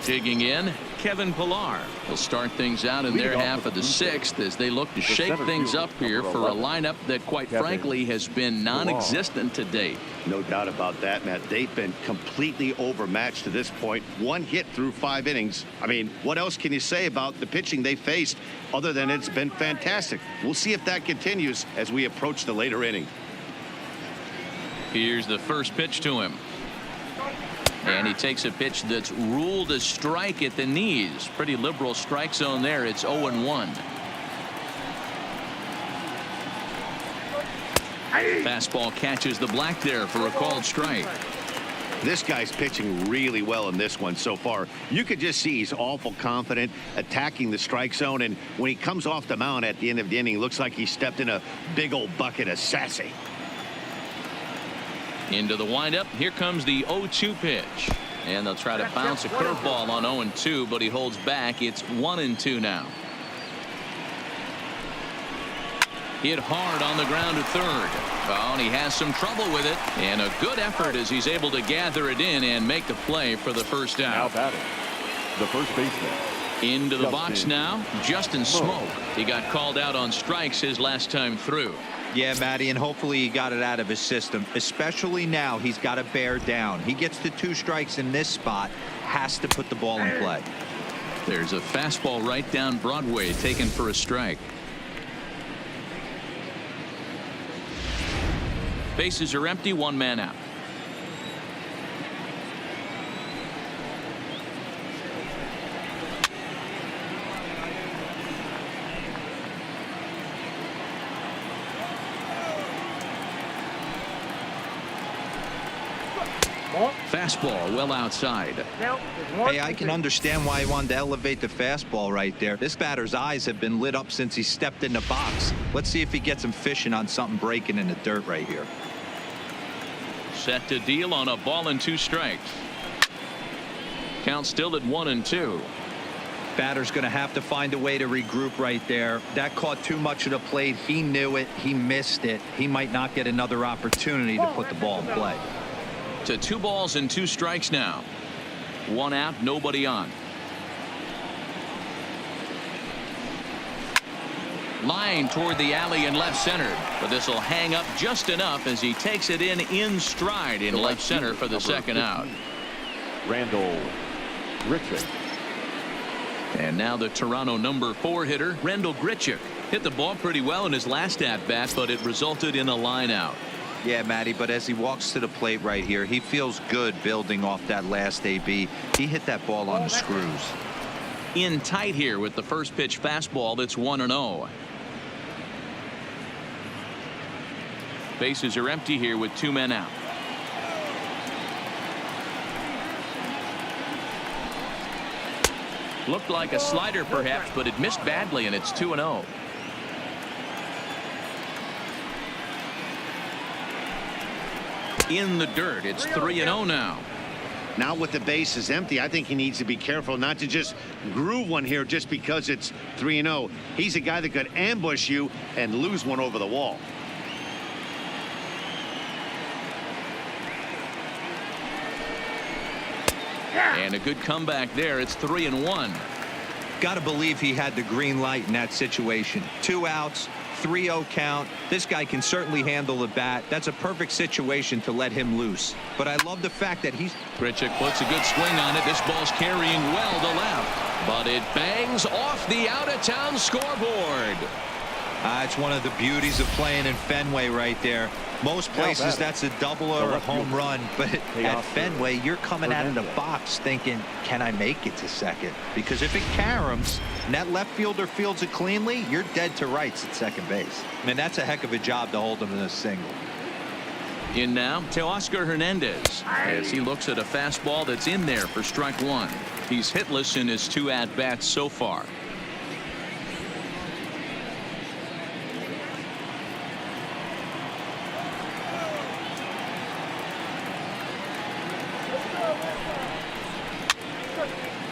Digging in, Kevin Pillar will start things out in their half of the 6th as they look to shake things up here for a lineup that, quite frankly, has been non-existent to date. No doubt about that, Matt. They've been completely overmatched to this point. 1 hit through 5 innings. I mean, what else can you say about the pitching they faced other than it's been fantastic? We'll see if that continues as we approach the later inning. Here's the first pitch to him. And he takes a pitch that's ruled a strike at the knees. Pretty liberal strike zone there. It's 0-1. Fastball catches the black there for a called strike. This guy's pitching really well in this one so far. You could just see he's awful confident attacking the strike zone, and when he comes off the mound at the end of the inning, looks like he stepped in a big old bucket of sassy. Into the windup. Here comes the 0-2 pitch. And they'll try to bounce a curveball on 0-2, but he holds back. It's 1-2 now. Hit hard on the ground to third. Oh, and he has some trouble with it. And a good effort as he's able to gather it in and make the play for the first out. Now batting, the first baseman. Into the box now, Justin Smoke. He got called out on strikes his last time through. Yeah, Matty, and hopefully he got it out of his system. Especially now, he's got to bear down. He gets the 2 strikes in this spot, has to put the ball in play. There's a fastball right down Broadway taken for a strike. Bases are empty, 1 man out. Fastball well outside. Hey, I can understand why he wanted to elevate the fastball right there. This batter's eyes have been lit up since he stepped in the box. Let's see if he gets him fishing on something breaking in the dirt right here. Set to deal on a ball and 2 strikes. Count still at 1-2. Batter's going to have to find a way to regroup right there. That caught too much of the plate. He knew it. He missed it. He might not get another opportunity to put the ball in play. To 2 balls and 2 strikes now. 1 out, nobody on. Line toward the alley in left center, but this will hang up just enough as he takes it in stride in left center for the second out. Randall Grichuk. And now the Toronto number 4 hitter, Randall Grichuk. Hit the ball pretty well in his last at-bat, but it resulted in a line out. Yeah, Matty, but as he walks to the plate right here, he feels good building off that last AB. He hit that ball on the screws. In tight here with the first pitch fastball that's 1-0. Bases are empty here with 2 men out. Looked like a slider perhaps, but it missed badly, and it's 2-0. in the dirt. It's 3-0 now. Now with the bases empty, I think he needs to be careful not to just groove one here just because it's 3-0. He's a guy that could ambush you and lose one over the wall. And a good comeback there. It's 3-1. Got to believe he had the green light in that situation. 2 outs, 3-0 count. This guy can certainly handle the bat. That's a perfect situation to let him loose. But I love the fact that he's... Grichuk puts a good swing on it. This ball's carrying well to left. But it bangs off the out-of-town scoreboard. It's one of the beauties of playing in Fenway right there. Most places that's a double or a home run, but at Fenway you're coming out of the box thinking, can I make it to second? Because if it caroms and that left fielder fields it cleanly, you're dead to rights at second base. I mean, that's a heck of a job to hold him in a single. In now, Teoscar Hernandez, as he looks at a fastball that's in there for strike 1. He's hitless in his 2 at-bats so far.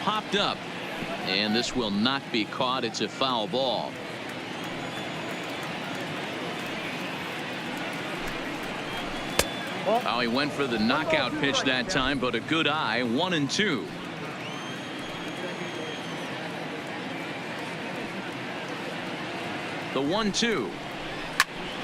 Popped up, and this will not be caught. It's a foul ball. Oh, he went for the knockout pitch that time, but a good eye. 1-2. The 1-2.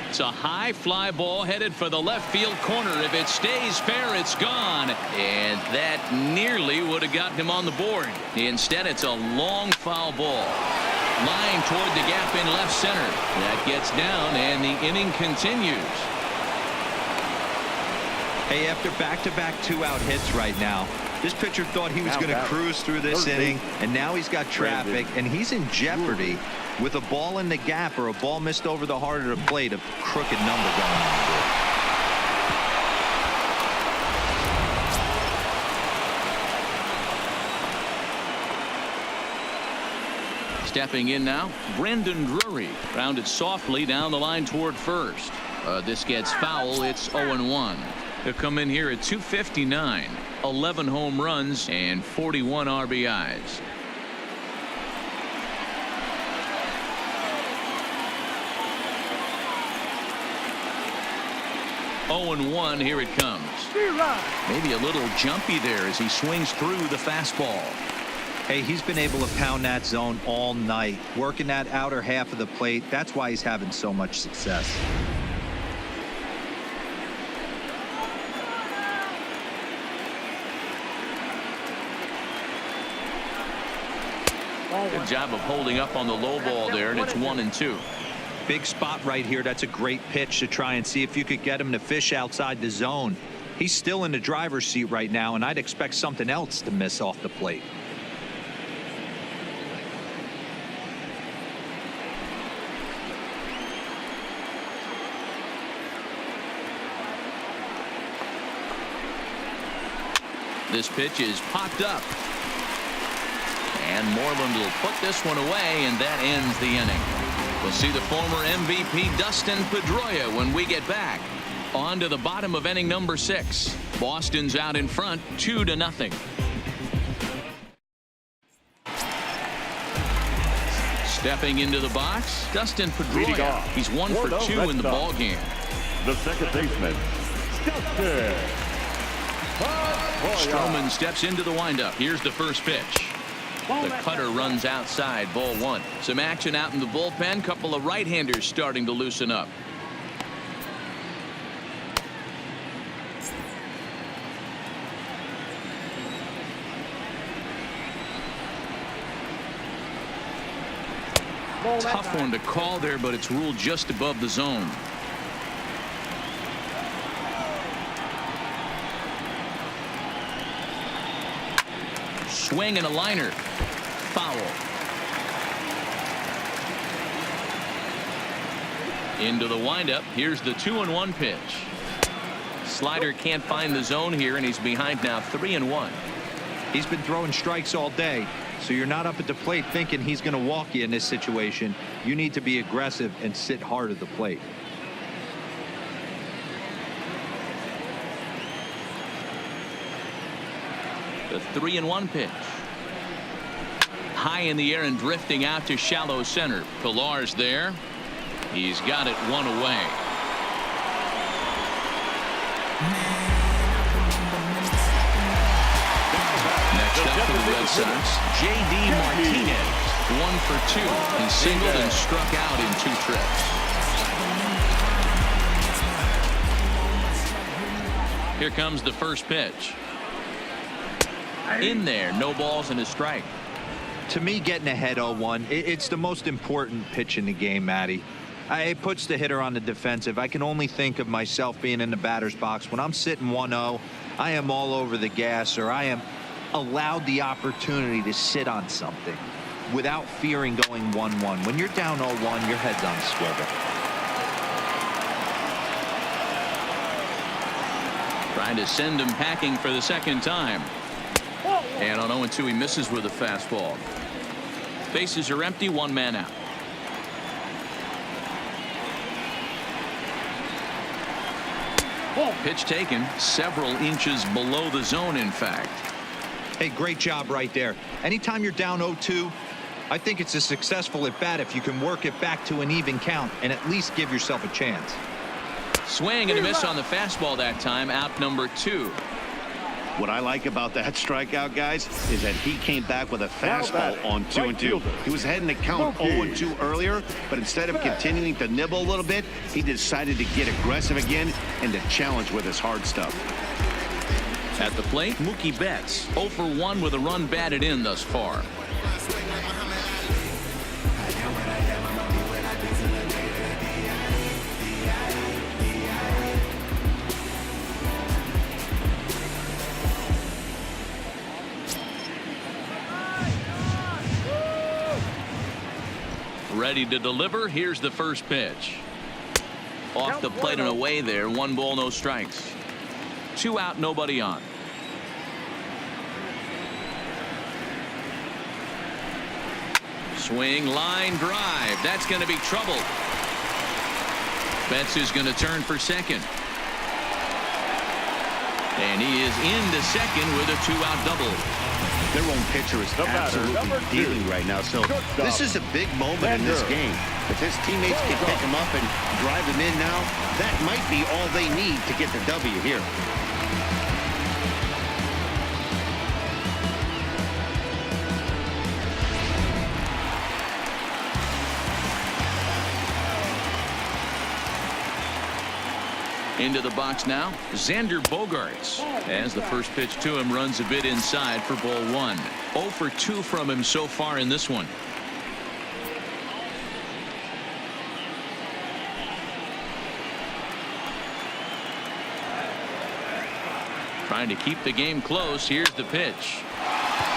It's a high fly ball headed for the left field corner. If it stays fair, it's gone. And that nearly would have gotten him on the board. Instead, it's a long foul ball. Line toward the gap in left center. That gets down, and the inning continues. Hey, after back-to-back 2-out hits right now, this pitcher thought he was going to cruise through this inning, and now he's got traffic, and he's in jeopardy with a ball in the gap or a ball missed over the heart of the plate, a crooked number going on. Stepping in now, Brandon Drury rounded softly down the line toward first. This gets foul. It's 0-1. He'll come in here at 259, 11 home runs and 41 RBIs. Oh-1. Here it comes. Maybe a little jumpy there as he swings through the fastball. Hey, he's been able to pound that zone all night, working that outer half of the plate. That's why he's having so much success. Good job of holding up on the low ball there, and it's 1-2. Big spot right here. That's a great pitch to try and see if you could get him to fish outside the zone. He's still in the driver's seat right now, and I'd expect something else to miss off the plate. This pitch is popped up. And Moreland will put this one away, and that ends the inning. We'll see the former MVP Dustin Pedroia when we get back. On to the bottom of inning number 6. Boston's out in front, 2-0. Stepping into the box, Dustin Pedroia. He's 1 for 2 in the ball game. The second baseman, Dustin Pedroia. Stroman steps into the windup. Here's the first pitch. The cutter runs outside, ball 1. Some action out in the bullpen. Couple of right-handers starting to loosen up. Tough one to call there, but it's ruled just above the zone. Swing and a liner. Foul. Into the windup. Here's the 2-1 pitch. Slider can't find the zone here, and he's behind now 3-1. He's been throwing strikes all day, so you're not up at the plate thinking he's going to walk you in this situation. You need to be aggressive and sit hard at the plate. The 3-1 pitch. High in the air and drifting out to shallow center. Pilar's there. He's got it one away. Next up for the Red Sox, J.D. Martinez. 1 for 2. He singled and struck out in 2 trips. Here comes the first pitch. In there, no balls and a strike. To me, getting ahead 0-1, it's the most important pitch in the game, Matty. It puts the hitter on the defensive. I can only think of myself being in the batter's box. When I'm sitting 1-0, I am all over the gas, or I am allowed the opportunity to sit on something without fearing going 1-1. When you're down 0-1, your head's on a swivel. Trying to send him packing for the second time. And on 0-2, he misses with a fastball. Bases are empty, 1 man out. Pitch taken several inches below the zone, in fact. Hey, great job right there. Anytime you're down 0-2, I think it's a successful at bat if you can work it back to an even count and at least give yourself a chance. Swing and a miss on the fastball that time. Out number 2. What I like about that strikeout, guys, is that he came back with a fastball on 2-2. He was heading to count 0-2 earlier, but instead of continuing to nibble a little bit, he decided to get aggressive again and to challenge with his hard stuff. At the plate, Mookie Betts 0 for 1 with a run batted in thus far. Ready to deliver. Here's the first pitch. Off the plate and away there. 1 ball, no strikes. 2 out, nobody on. Swing, line drive. That's going to be trouble. Betts is going to turn for second. And he is into second with a 2-out double. Their own pitcher is absolutely dealing right now. So this is a big moment in this game. If his teammates can pick him up and drive him in now, that might be all they need to get the W here. Into the box now, Xander Bogaerts, as the first pitch to him runs a bit inside for ball 1. 0 for 2 from him so far in this one. Trying to keep the game close. Here's the pitch.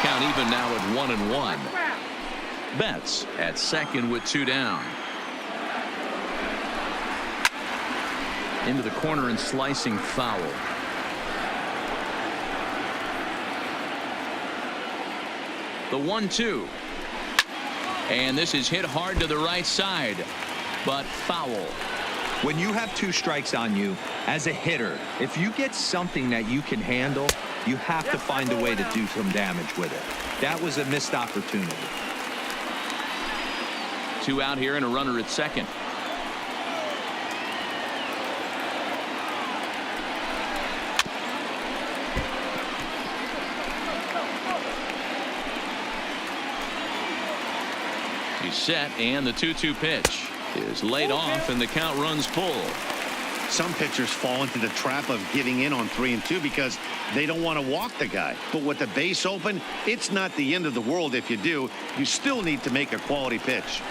Count even now at 1-1. Betts at second with 2 down. Into the corner and slicing foul. The 1-2. And this is hit hard to the right side, but foul. When you have 2 strikes on you as a hitter, if you get something that you can handle, you have to find a way to do some damage with it. That was a missed opportunity. 2 out here and a runner at second. He's set, and the 2-2 pitch is laid off, and the count runs full. Some pitchers fall into the trap of giving in on 3-2 because they don't want to walk the guy. But with the base open, it's not the end of the world if you do. You still need to make a quality pitch.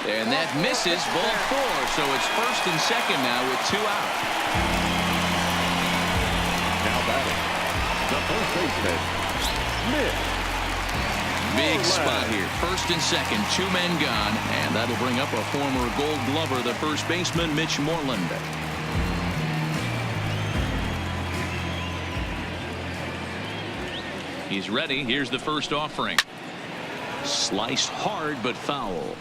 And that misses ball 4, so it's first and second now with 2 out. Now batting, the first baseman, Smith. Big spot here. First and second, 2 men gone, and that'll bring up a former Gold Glover, the first baseman, Mitch Moreland. He's ready. Here's the first offering. Sliced hard, but foul.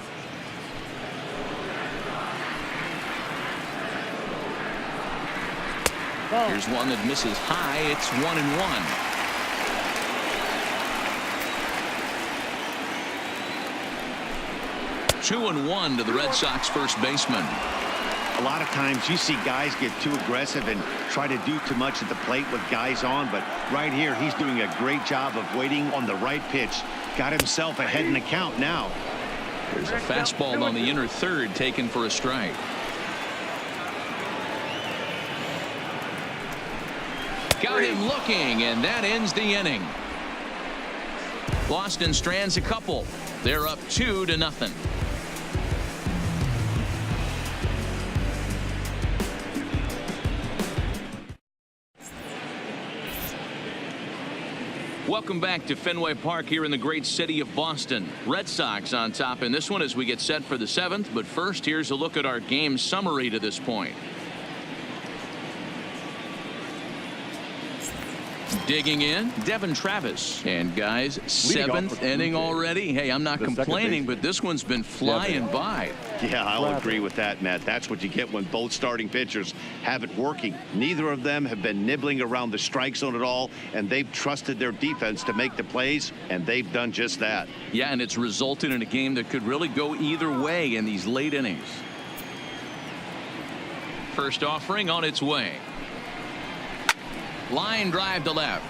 Here's one that misses high. It's 1-1. Two and one to the Red Sox first baseman. A lot of times you see guys get too aggressive and try to do too much at the plate with guys on, but right here he's doing a great job of waiting on the right pitch. Got himself ahead in the count now. There's a fastball on the inner third taken for a strike. Got him looking, and that ends the inning. Boston strands a couple. They're up 2-0. Welcome back to Fenway Park here in the great city of Boston. Red Sox on top in this one as we get set for the 7th. But first, here's a look at our game summary to this point. Digging in, Devin Travis. And guys, 7th inning already. Hey, I'm not complaining, but this one's been flying by. Yeah, I'll agree with that, Matt. That's what you get when both starting pitchers have it working. Neither of them have been nibbling around the strike zone at all, and they've trusted their defense to make the plays, and they've done just that. Yeah, and it's resulted in a game that could really go either way in these late innings. First offering on its way. Line drive to left.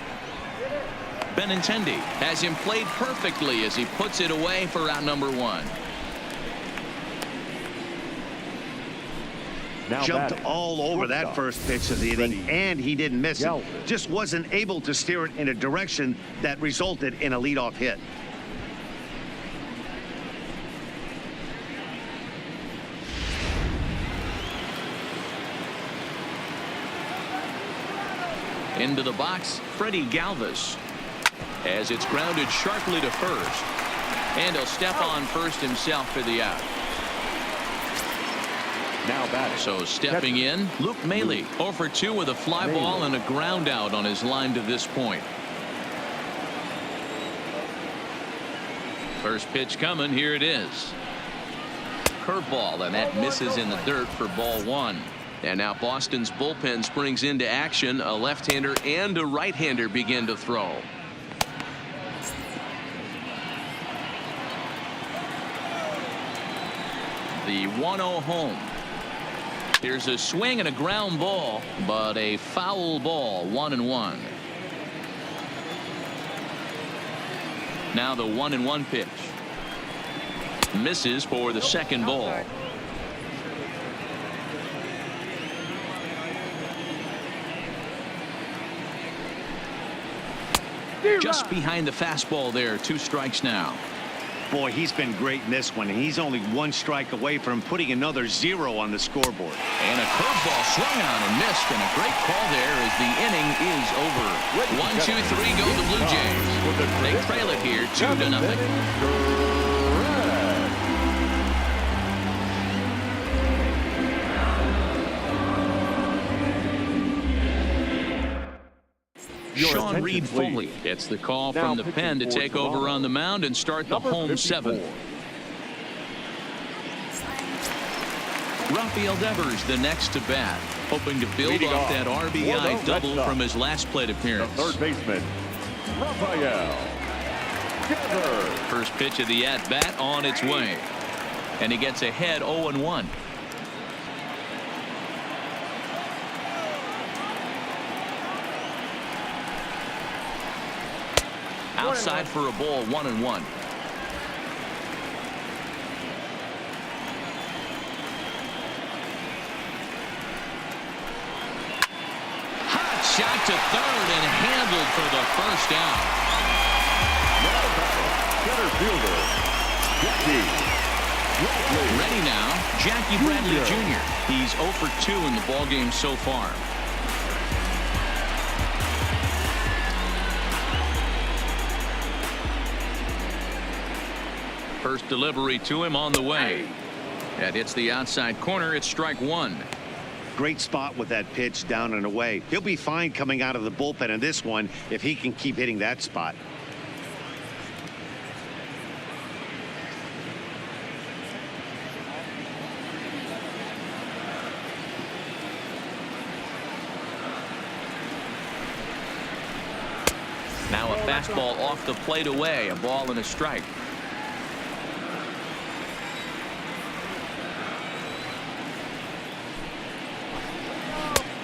Benintendi has him played perfectly as he puts it away for out number 1. Now Jumped batting, all over that shortstop. first pitch of the inning, and he didn't miss it. Galvin. Just wasn't able to steer it in a direction that resulted in a leadoff hit. Into the box, Freddie Galvis, as it's grounded sharply to first, and he'll step on first himself for the out. Now batting. So stepping in, Luke Maile, 0 for 2 with a fly ball and a ground out on his line to this point. First pitch coming, here it is. Curveball, and that misses in the dirt for ball 1. And now Boston's bullpen springs into action. A left-hander and a right-hander begin to throw. The 1-0 home. Here's a swing and a ground ball, but a foul ball. 1-1. Now the 1-1 pitch. Misses for the second ball. Just behind the fastball there. 2 strikes now. Boy, he's been great in this one. He's only 1 strike away from putting another 0 on the scoreboard. And a curveball swung on and missed, and a great call there as the inning is over. 1-2-3 go the Blue Jays. They trail it here 2-0. Sean Reed Foley gets the call from the pen to take over on the mound and start the home 7th. Rafael Devers the next to bat, hoping to build off that RBI double from his last plate appearance. The third baseman, Rafael Devers. First pitch of the at-bat on its way, and he gets ahead 0-1. Outside for a ball, 1-1. Hot shot to third and handled for the first out. Now batting, center fielder, Jackie Bradley. Ready now, Jackie Bradley Jr. He's 0 for 2 in the ballgame so far. First delivery to him on the way. That hits the outside corner. It's strike 1. Great spot with that pitch down and away. He'll be fine coming out of the bullpen in this one if he can keep hitting that spot. Fastball off the plate away. A ball and a strike.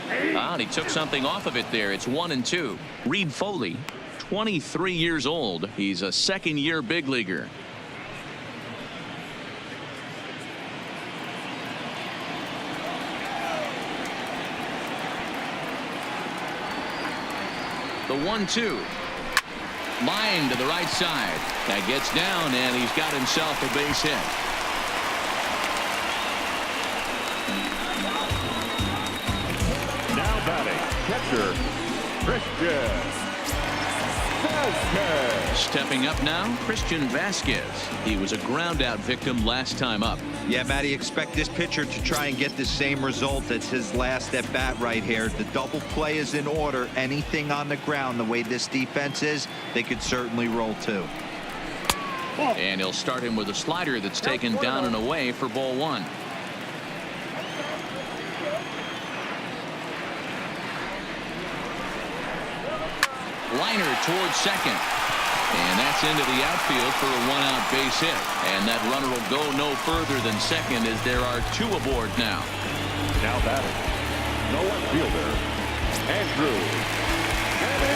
And he took something off of it there. It's 1-2. Reed Foley, 23 years old. He's a second-year big leaguer. The 1-2. Line to the right side. That gets down, and he's got himself a base hit. Now batting, catcher, Christian Vasquez. Stepping up now, Christian Vasquez. He was a ground-out victim last time up. Yeah, Matty, expect this pitcher to try and get the same result as his last at bat right here. The double play is in order. Anything on the ground, the way this defense is, they could certainly roll too. And he'll start him with a slider that's taken down and away for ball one. Liner towards second. And that's into the outfield for a one-out base hit. And that runner will go no further than second as there are two aboard now. Now batting, no one fielder, Andrew.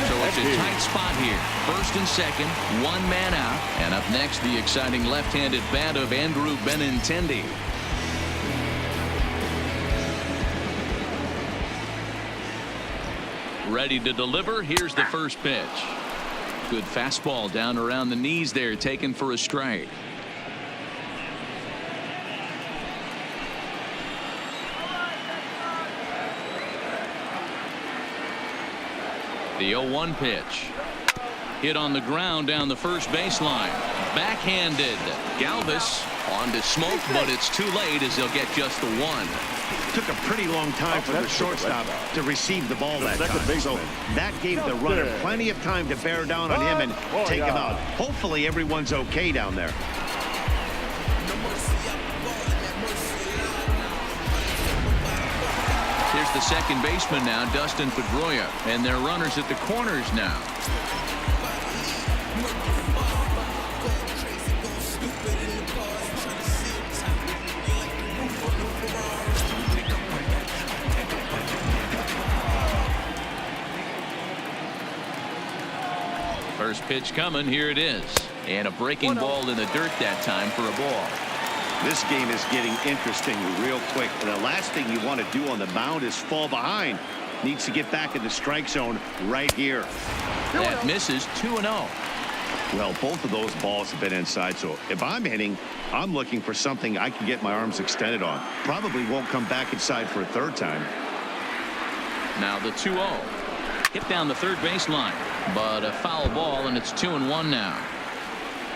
So it's a tight spot here. First and second, one man out. And up next, the exciting left-handed bat of Andrew Benintendi. Ready to deliver. Here's the first pitch. Good fastball down around the knees there, taken for a strike. The 0-1 pitch. Hit on the ground down the first baseline. Backhanded. Galvis on to Smoke, but it's too late as he'll get just the one. Took a pretty long time for the shortstop to receive the ball that time. So that gave the runner plenty of time to bear down on him and take him out. Hopefully everyone's okay down there. Here's the second baseman now, Dustin Pedroia, and their runners at the corners now. First pitch coming. Here it is. And a breaking ball in the dirt that time for a ball. This game is getting interesting real quick. And the last thing you want to do on the mound is fall behind. Needs to get back in the strike zone right here. That misses. 2-0. Well, both of those balls have been inside. So if I'm hitting, I'm looking for something I can get my arms extended on. Probably won't come back inside for a third time. Now the 2-0. Hit down the third baseline. But a foul ball, and it's 2-1 now.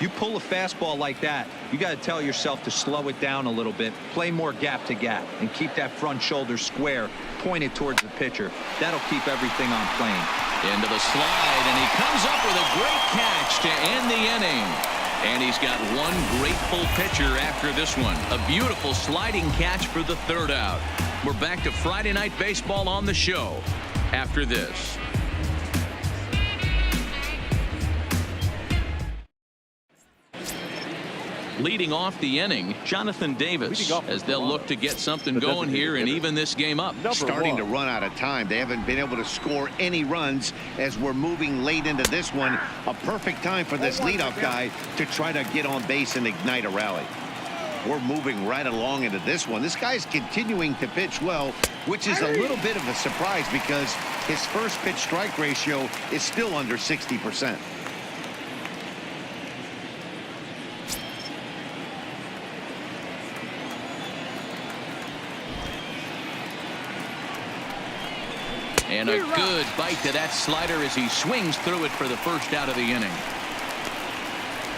You pull a fastball like that, you got to tell yourself to slow it down a little bit, play more gap to gap, and keep that front shoulder square, pointed towards the pitcher. That'll keep everything on plane. Into the slide, and he comes up with a great catch to end the inning. And he's got one grateful pitcher after this one. A beautiful sliding catch for the third out. We're back to Friday Night Baseball on the show after this. Leading off the inning, Jonathan Davis, as they'll look to get something going here and even this game up. Starting to run out of time. They haven't been able to score any runs as we're moving late into this one. A perfect time for this leadoff guy to try to get on base and ignite a rally. We're moving right along into this one. This guy's continuing to pitch well, which is a little bit of a surprise because his first pitch strike ratio is still under 60%. And a good bite to that slider as he swings through it for the first out of the inning.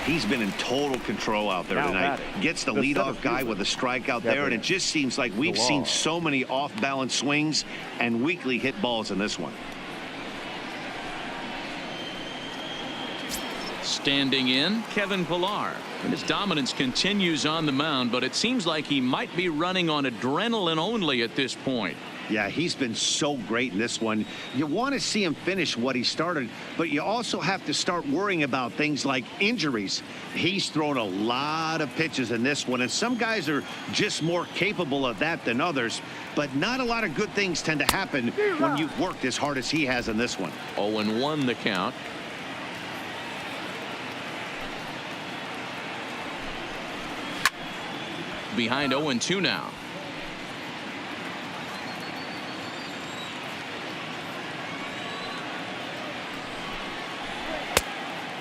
He's been in total control out there tonight. Gets the leadoff guy with a strikeout there, and it just seems like we've seen so many off-balance swings and weakly hit balls in this one. Standing in, Kevin Pillar. And his dominance continues on the mound, but it seems like he might be running on adrenaline only at this point. Yeah, he's been so great in this one. You want to see him finish what he started, but you also have to start worrying about things like injuries. He's thrown a lot of pitches in this one, and some guys are just more capable of that than others, but not a lot of good things tend to happen when you've worked as hard as he has in this one. 0-1 the count. Behind 0-2 now.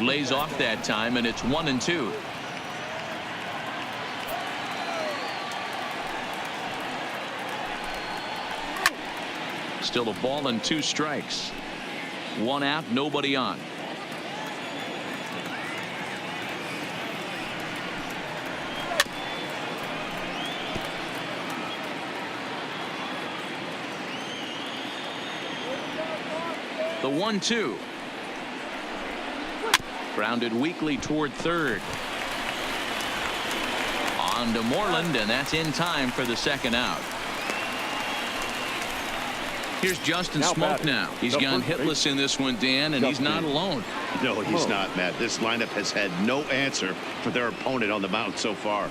Lays off that time, and it's 1-2. Still a ball and 2 strikes. 1 out, nobody on. The 1-2. Grounded weakly toward third. On to Moreland, and that's in time for the second out. Here's Justin Smoke now. He's gone hitless in this one, Dan, and he's not alone. No, he's not, Matt. This lineup has had no answer for their opponent on the mound so far.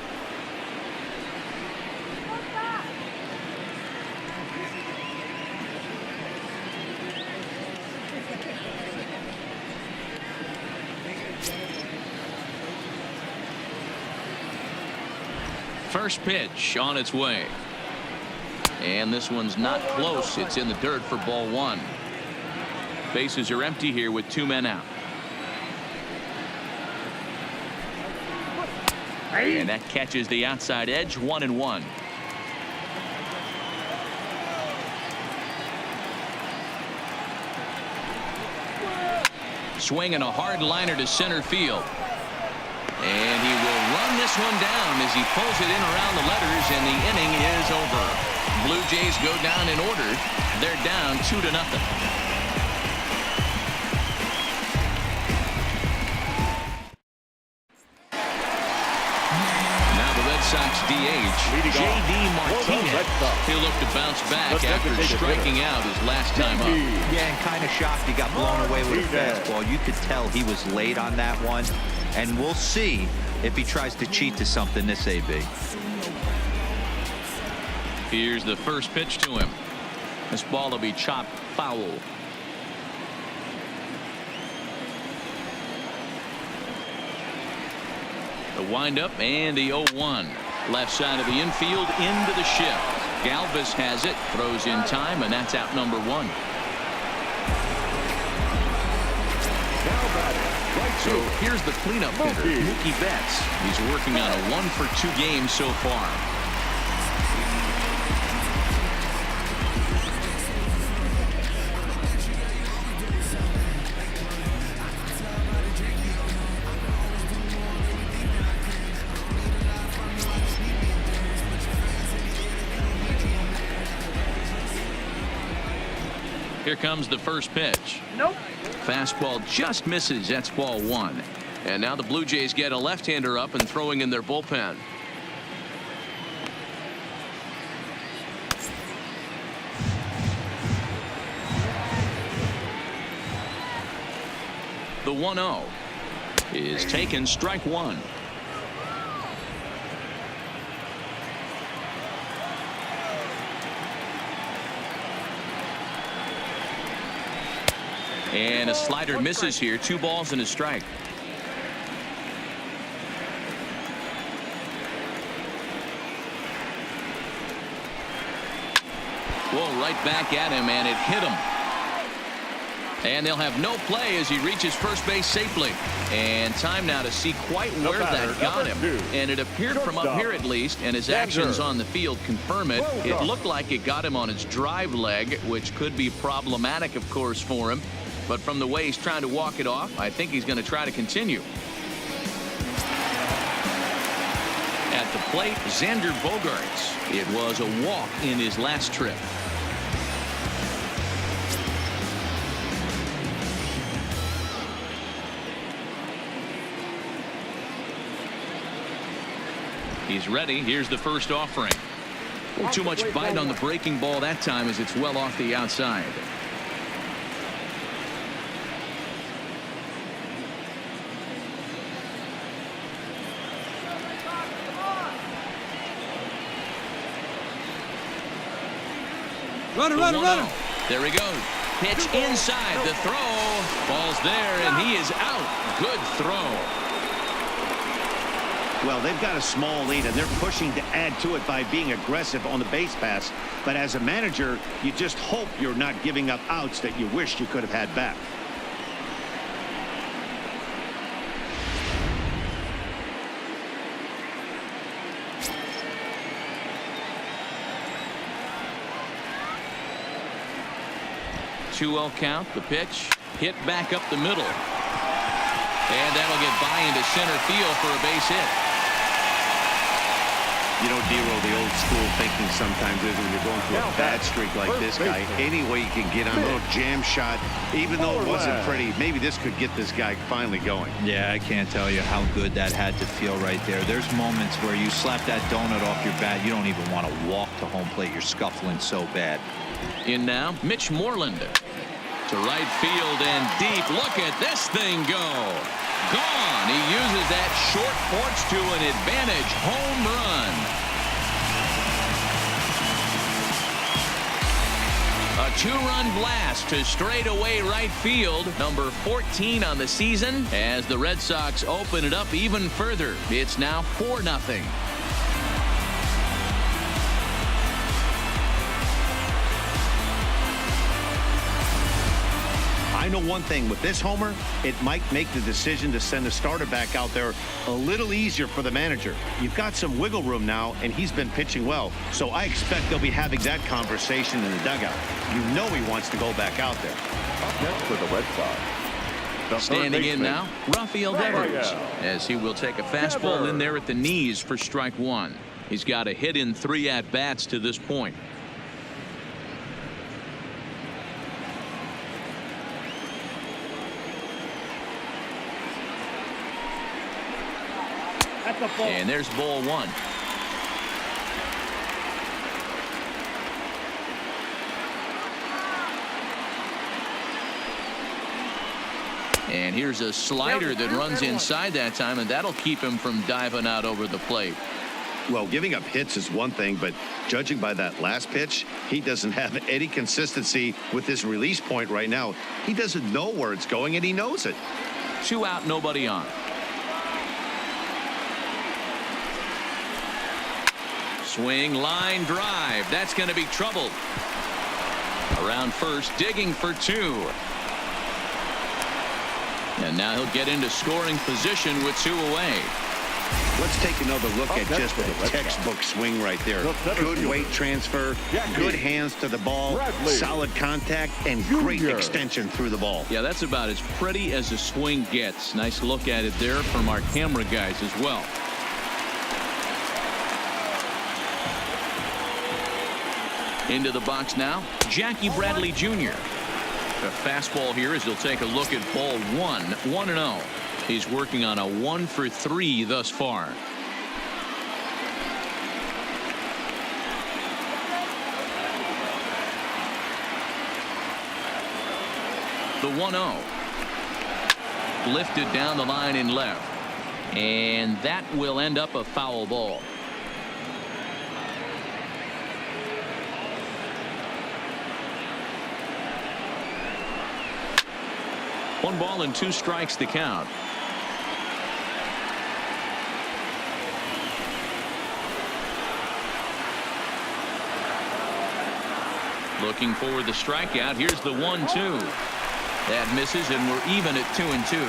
First pitch on its way. And this one's not close. It's in the dirt for ball 1. Bases are empty here with 2 men out. And that catches the outside edge. 1-1. Swinging a hard liner to center field. And he will run this one down as he pulls it in around the letters, and the inning is over. Blue Jays go down in order. They're down 2-0. Now the Red Sox DH, J.D. Martinez. He'll look to bounce back after striking out his last time up. Yeah, and kind of shocked he got blown away with a fastball. You could tell he was late on that one. And we'll see if he tries to cheat to something this AB. Here's the first pitch to him. This ball will be chopped foul. The windup and the 0-1. Left side of the infield into the shift. Galvis has it, throws in time, and that's out number 1. So here's the cleanup hitter, Mookie Betts. He's working on a 1-for-2 game so far. Here comes the first pitch. Nope. Fastball just misses. That's ball 1. And now the Blue Jays get a left-hander up and throwing in their bullpen. The 1-0 is taken, strike 1. And a slider misses here. 2 balls and a strike. Well, right back at him, and it hit him. And they'll have no play as he reaches first base safely. And time now to see quite where that got him. And it appeared from up here at least, and his actions on the field confirm it. It looked like it got him on his drive leg, which could be problematic, of course, for him. But from the way he's trying to walk it off, I think he's going to try to continue. At the plate, Xander Bogaerts. It was a walk in his last trip. He's ready. Here's the first offering. Too much bite on the breaking ball that time as it's well off the outside. Runner, runner, runner. There he goes. Pitch inside. The throw. Ball's there, and he is out. Good throw. Well, they've got a small lead, and they're pushing to add to it by being aggressive on the base pass. But as a manager, you just hope you're not giving up outs that you wish you could have had back. Two-0 count. The pitch hit back up the middle. And that'll get by into center field for a base hit. You know, Dero, the old school thinking sometimes is when you're going through a bad streak like this guy, any way you can get on a little jam shot, even though it wasn't pretty, maybe this could get this guy finally going. Yeah, I can't tell you how good that had to feel right there. There's moments where you slap that donut off your bat, you don't even want to walk to home plate. You're scuffling so bad. In now, Mitch Moreland. To right field and deep. Look at this thing go. Gone. He uses that short porch to an advantage home run. A two-run blast to straightaway right field. Number 14 on the season as the Red Sox open it up even further. It's now 4-0. I know one thing with this homer, it might make the decision to send a starter back out there a little easier for the manager. You've got some wiggle room now, and he's been pitching well. So I expect they'll be having that conversation in the dugout. You know he wants to go back out there. Next for the Red Sox. The Standing in now, Rafael Devers, as he will take a fastball in there at the knees for strike one. He's got a hit in 3 at-bats to this point. And there's ball one. And here's a slider that runs inside that time, and that'll keep him from diving out over the plate. Well, giving up hits is one thing, but judging by that last pitch, he doesn't have any consistency with this release point right now. He doesn't know where it's going, and he knows it. 2 out, nobody on. Swing, line drive. That's going to be trouble. Around first, digging for 2. And now he'll get into scoring position with 2 away. Let's take another look at just a textbook swing right there. Good weight transfer, good hands to the ball, solid contact, and great extension through the ball. Yeah, that's about as pretty as a swing gets. Nice look at it there from our camera guys as well. Into the box now, Jackie Bradley Jr. A fastball here as he'll take a look at ball 1, 1-0. He's working on a 1 for 3 thus far. The 1-0. Lifted down the line in left. And that will end up a foul ball. One ball and 2 strikes to count. Looking for the strikeout. Here's the 1-2. That misses, and we're even at 2-2.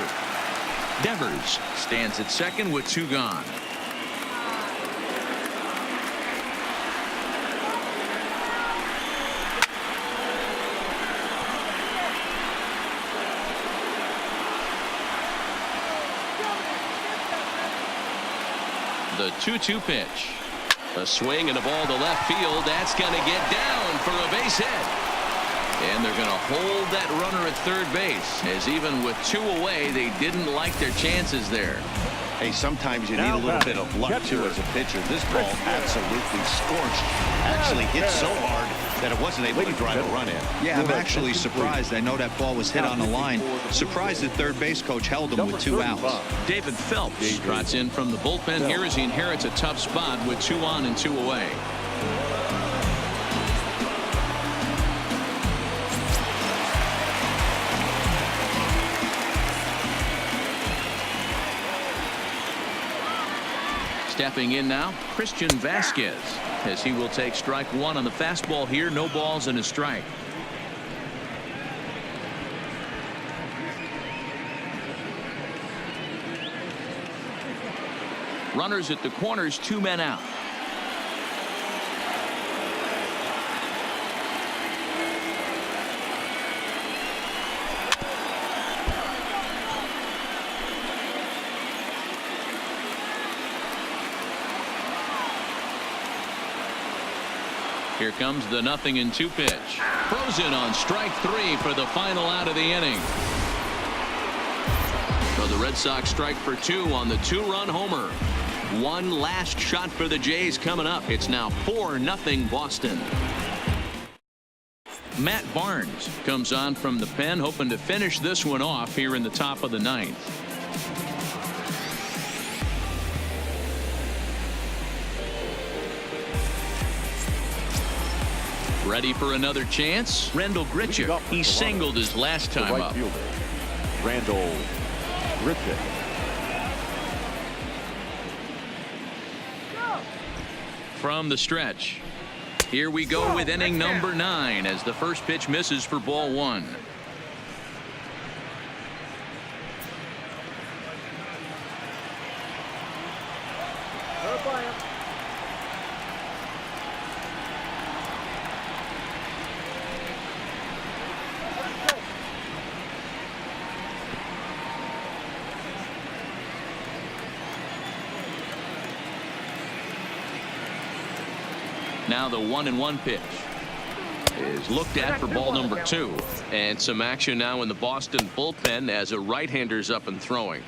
Devers stands at second with 2 gone. The 2-2 pitch. A swing and a ball to left field. That's going to get down for a base hit. And they're going to hold that runner at third base, as even with 2 away, they didn't like their chances there. Hey, sometimes you need a little bit of luck, too, as a pitcher. This ball absolutely scorched. Actually hit so hard that it wasn't able to drive a run in. Yeah, I'm actually surprised. I know that ball was hit on the line. Surprised the third base coach held him with 2 outs. David Phelps trots in from the bullpen here as he inherits a tough spot with 2 on and 2 away. Stepping in now, Christian Vasquez, as he will take strike 1 on the fastball here. No balls and a strike. Runners at the corners, 2 men out. Here comes the 0-2 pitch. Frozen on strike 3 for the final out of the inning. So the Red Sox strike for 2 on the 2-run homer. One last shot for the Jays coming up. It's now 4-0 Boston. Matt Barnes comes on from the pen, hoping to finish this one off here in the top of the 9th. Ready for another chance? Randall Grichuk. He singled his last time up. Randall Grichuk. From the stretch. Here we go with inning number 9 as the first pitch misses for ball 1. Now the 1-1 pitch is looked at for ball number 2. And some action now in the Boston bullpen as a right-hander's up and throwing.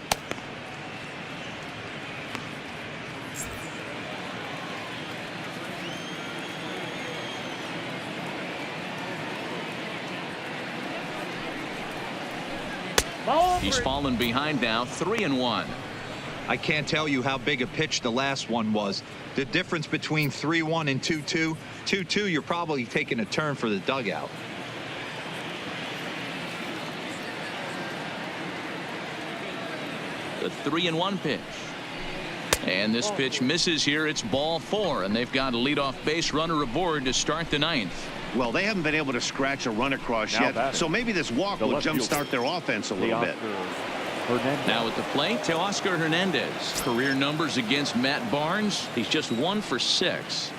He's fallen behind now, 3-1. I can't tell you how big a pitch the last one was. The difference between 3-1 and 2-2. 2-2, you're probably taking a turn for the dugout. The 3-1 pitch. And this pitch misses here. It's ball 4, and they've got a leadoff base runner aboard to start the 9th. Well, they haven't been able to scratch a run across yet, so maybe this walk will jumpstart their offense a little bit. Now at the plate, Teoscar Hernandez. Career numbers against Matt Barnes. He's just 1 for 6.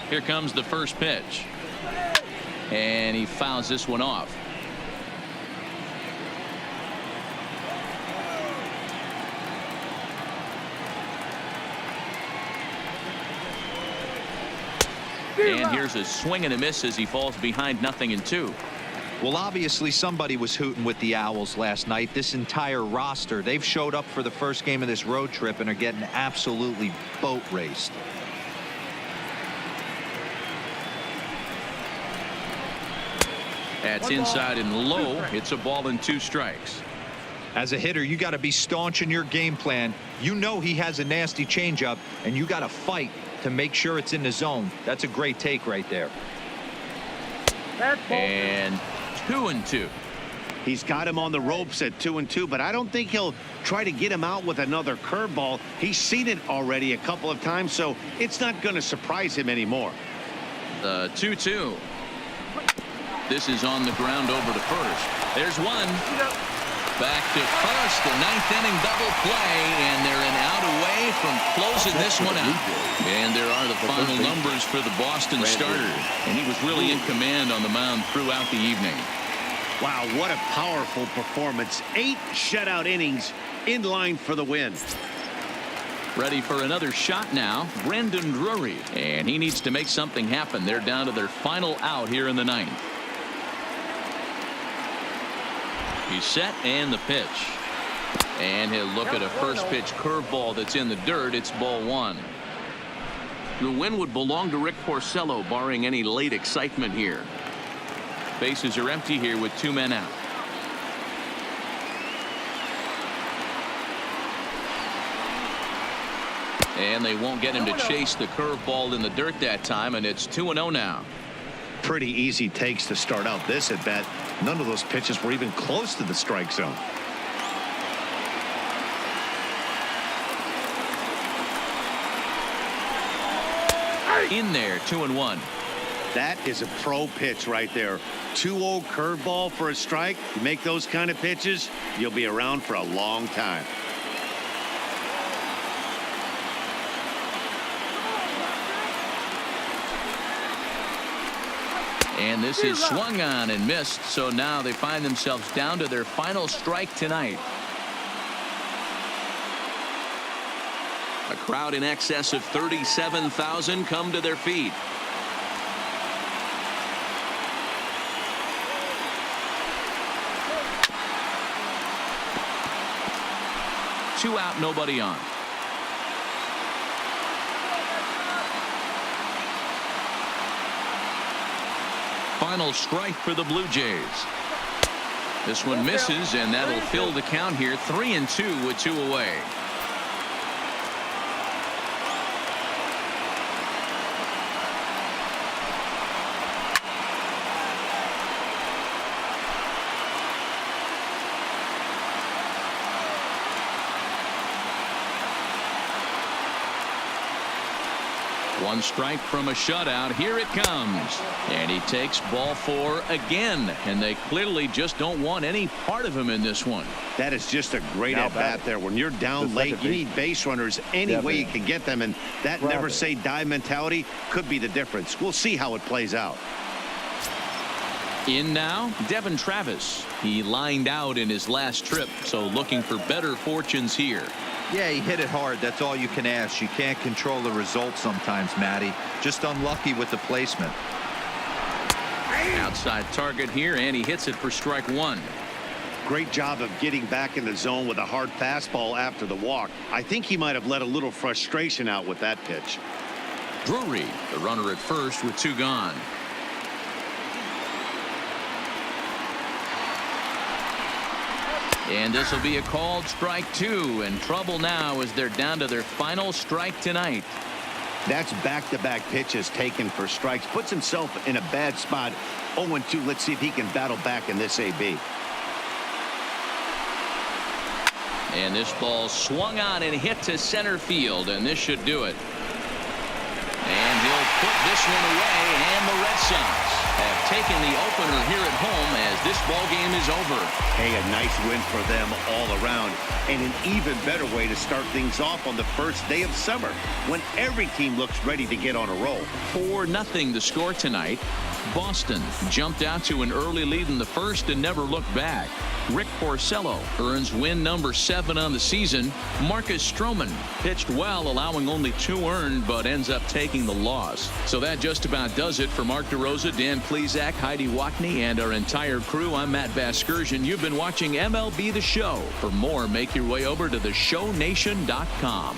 Here comes the first pitch. And he fouls this one off. And here's a swing and a miss as he falls behind 0-2. Well, obviously somebody was hooting with the Owls last night. This entire roster, they've showed up for the first game of this road trip and are getting absolutely boat raced. That's inside and low. It's a ball and 2 strikes. As a hitter, you got to be staunch in your game plan. You know he has a nasty changeup, and you got to fight to make sure it's in the zone. That's a great take right there. And 2-2. He's got him on the ropes at 2-2, but I don't think he'll try to get him out with another curveball. He's seen it already a couple of times, so it's not going to surprise him anymore. The 2-2. This is on the ground over to first. There's one. Back to first. The 9th inning double play, and they're an out away from closing this one out. And there are the final numbers for the Boston starter, and he was really in command on the mound throughout the evening. Wow, what a powerful performance. 8 shutout innings in line for the win. Ready for another shot now, Brandon Drury, and he needs to make something happen. They're down to their final out here in the 9th. He's set and the pitch. And he'll look at a first pitch curveball that's in the dirt. It's ball one. The win would belong to Rick Porcello, barring any late excitement here. Bases are empty here with 2 men out. And they won't get him to chase the curveball in the dirt that time, and it's 2-0 now. Pretty easy takes to start out this at bat. None of those pitches were even close to the strike zone. In there, 2-1. That is a pro pitch right there. 2-0 curveball for a strike. You make those kind of pitches, you'll be around for a long time. And this is swung on and missed, so now they find themselves down to their final strike tonight. A crowd in excess of 37,000 come to their feet. Two out, nobody on. Final strike for the Blue Jays. This one misses, and that'll fill the count here. 3-2 with 2 away. One strike from a shutout. Here it comes. And he takes ball 4 again. And they clearly just don't want any part of him in this one. That is just a great at-bat there. When you're down late, you need base runners any way you can get them. And that never say die mentality could be the difference. We'll see how it plays out. In now, Devin Travis. He lined out in his last trip, so looking for better fortunes here. Yeah, he hit it hard. That's all you can ask. You can't control the result sometimes, Matty. Just unlucky with the placement. Outside target here, and he hits it for strike 1. Great job of getting back in the zone with a hard fastball after the walk. I think he might have let a little frustration out with that pitch. Drury, the runner at first with 2 gone. And this will be a called strike 2, and trouble now as they're down to their final strike tonight. That's back-to-back pitches taken for strikes. Puts himself in a bad spot. 0-2. Let's see if he can battle back in this AB. And this ball swung on and hit to center field, and this should do it. And he'll put this one away, and the Red Sox have taken the opener here at home as this ball game is over. Hey, a nice win for them all around, and an even better way to start things off on the first day of summer when every team looks ready to get on a roll. 4-0 the score tonight. Boston jumped out to an early lead in the first and never looked back. Rick Porcello earns win number 7 on the season. Marcus Stroman pitched well, allowing only 2 earned, but ends up taking the loss. So that just about does it for Mark DeRosa, Dan Plesac, Heidi Wackney, and our entire crew. I'm Matt Vasgersian. You've been watching MLB The Show. For more, make your way over to theshownation.com.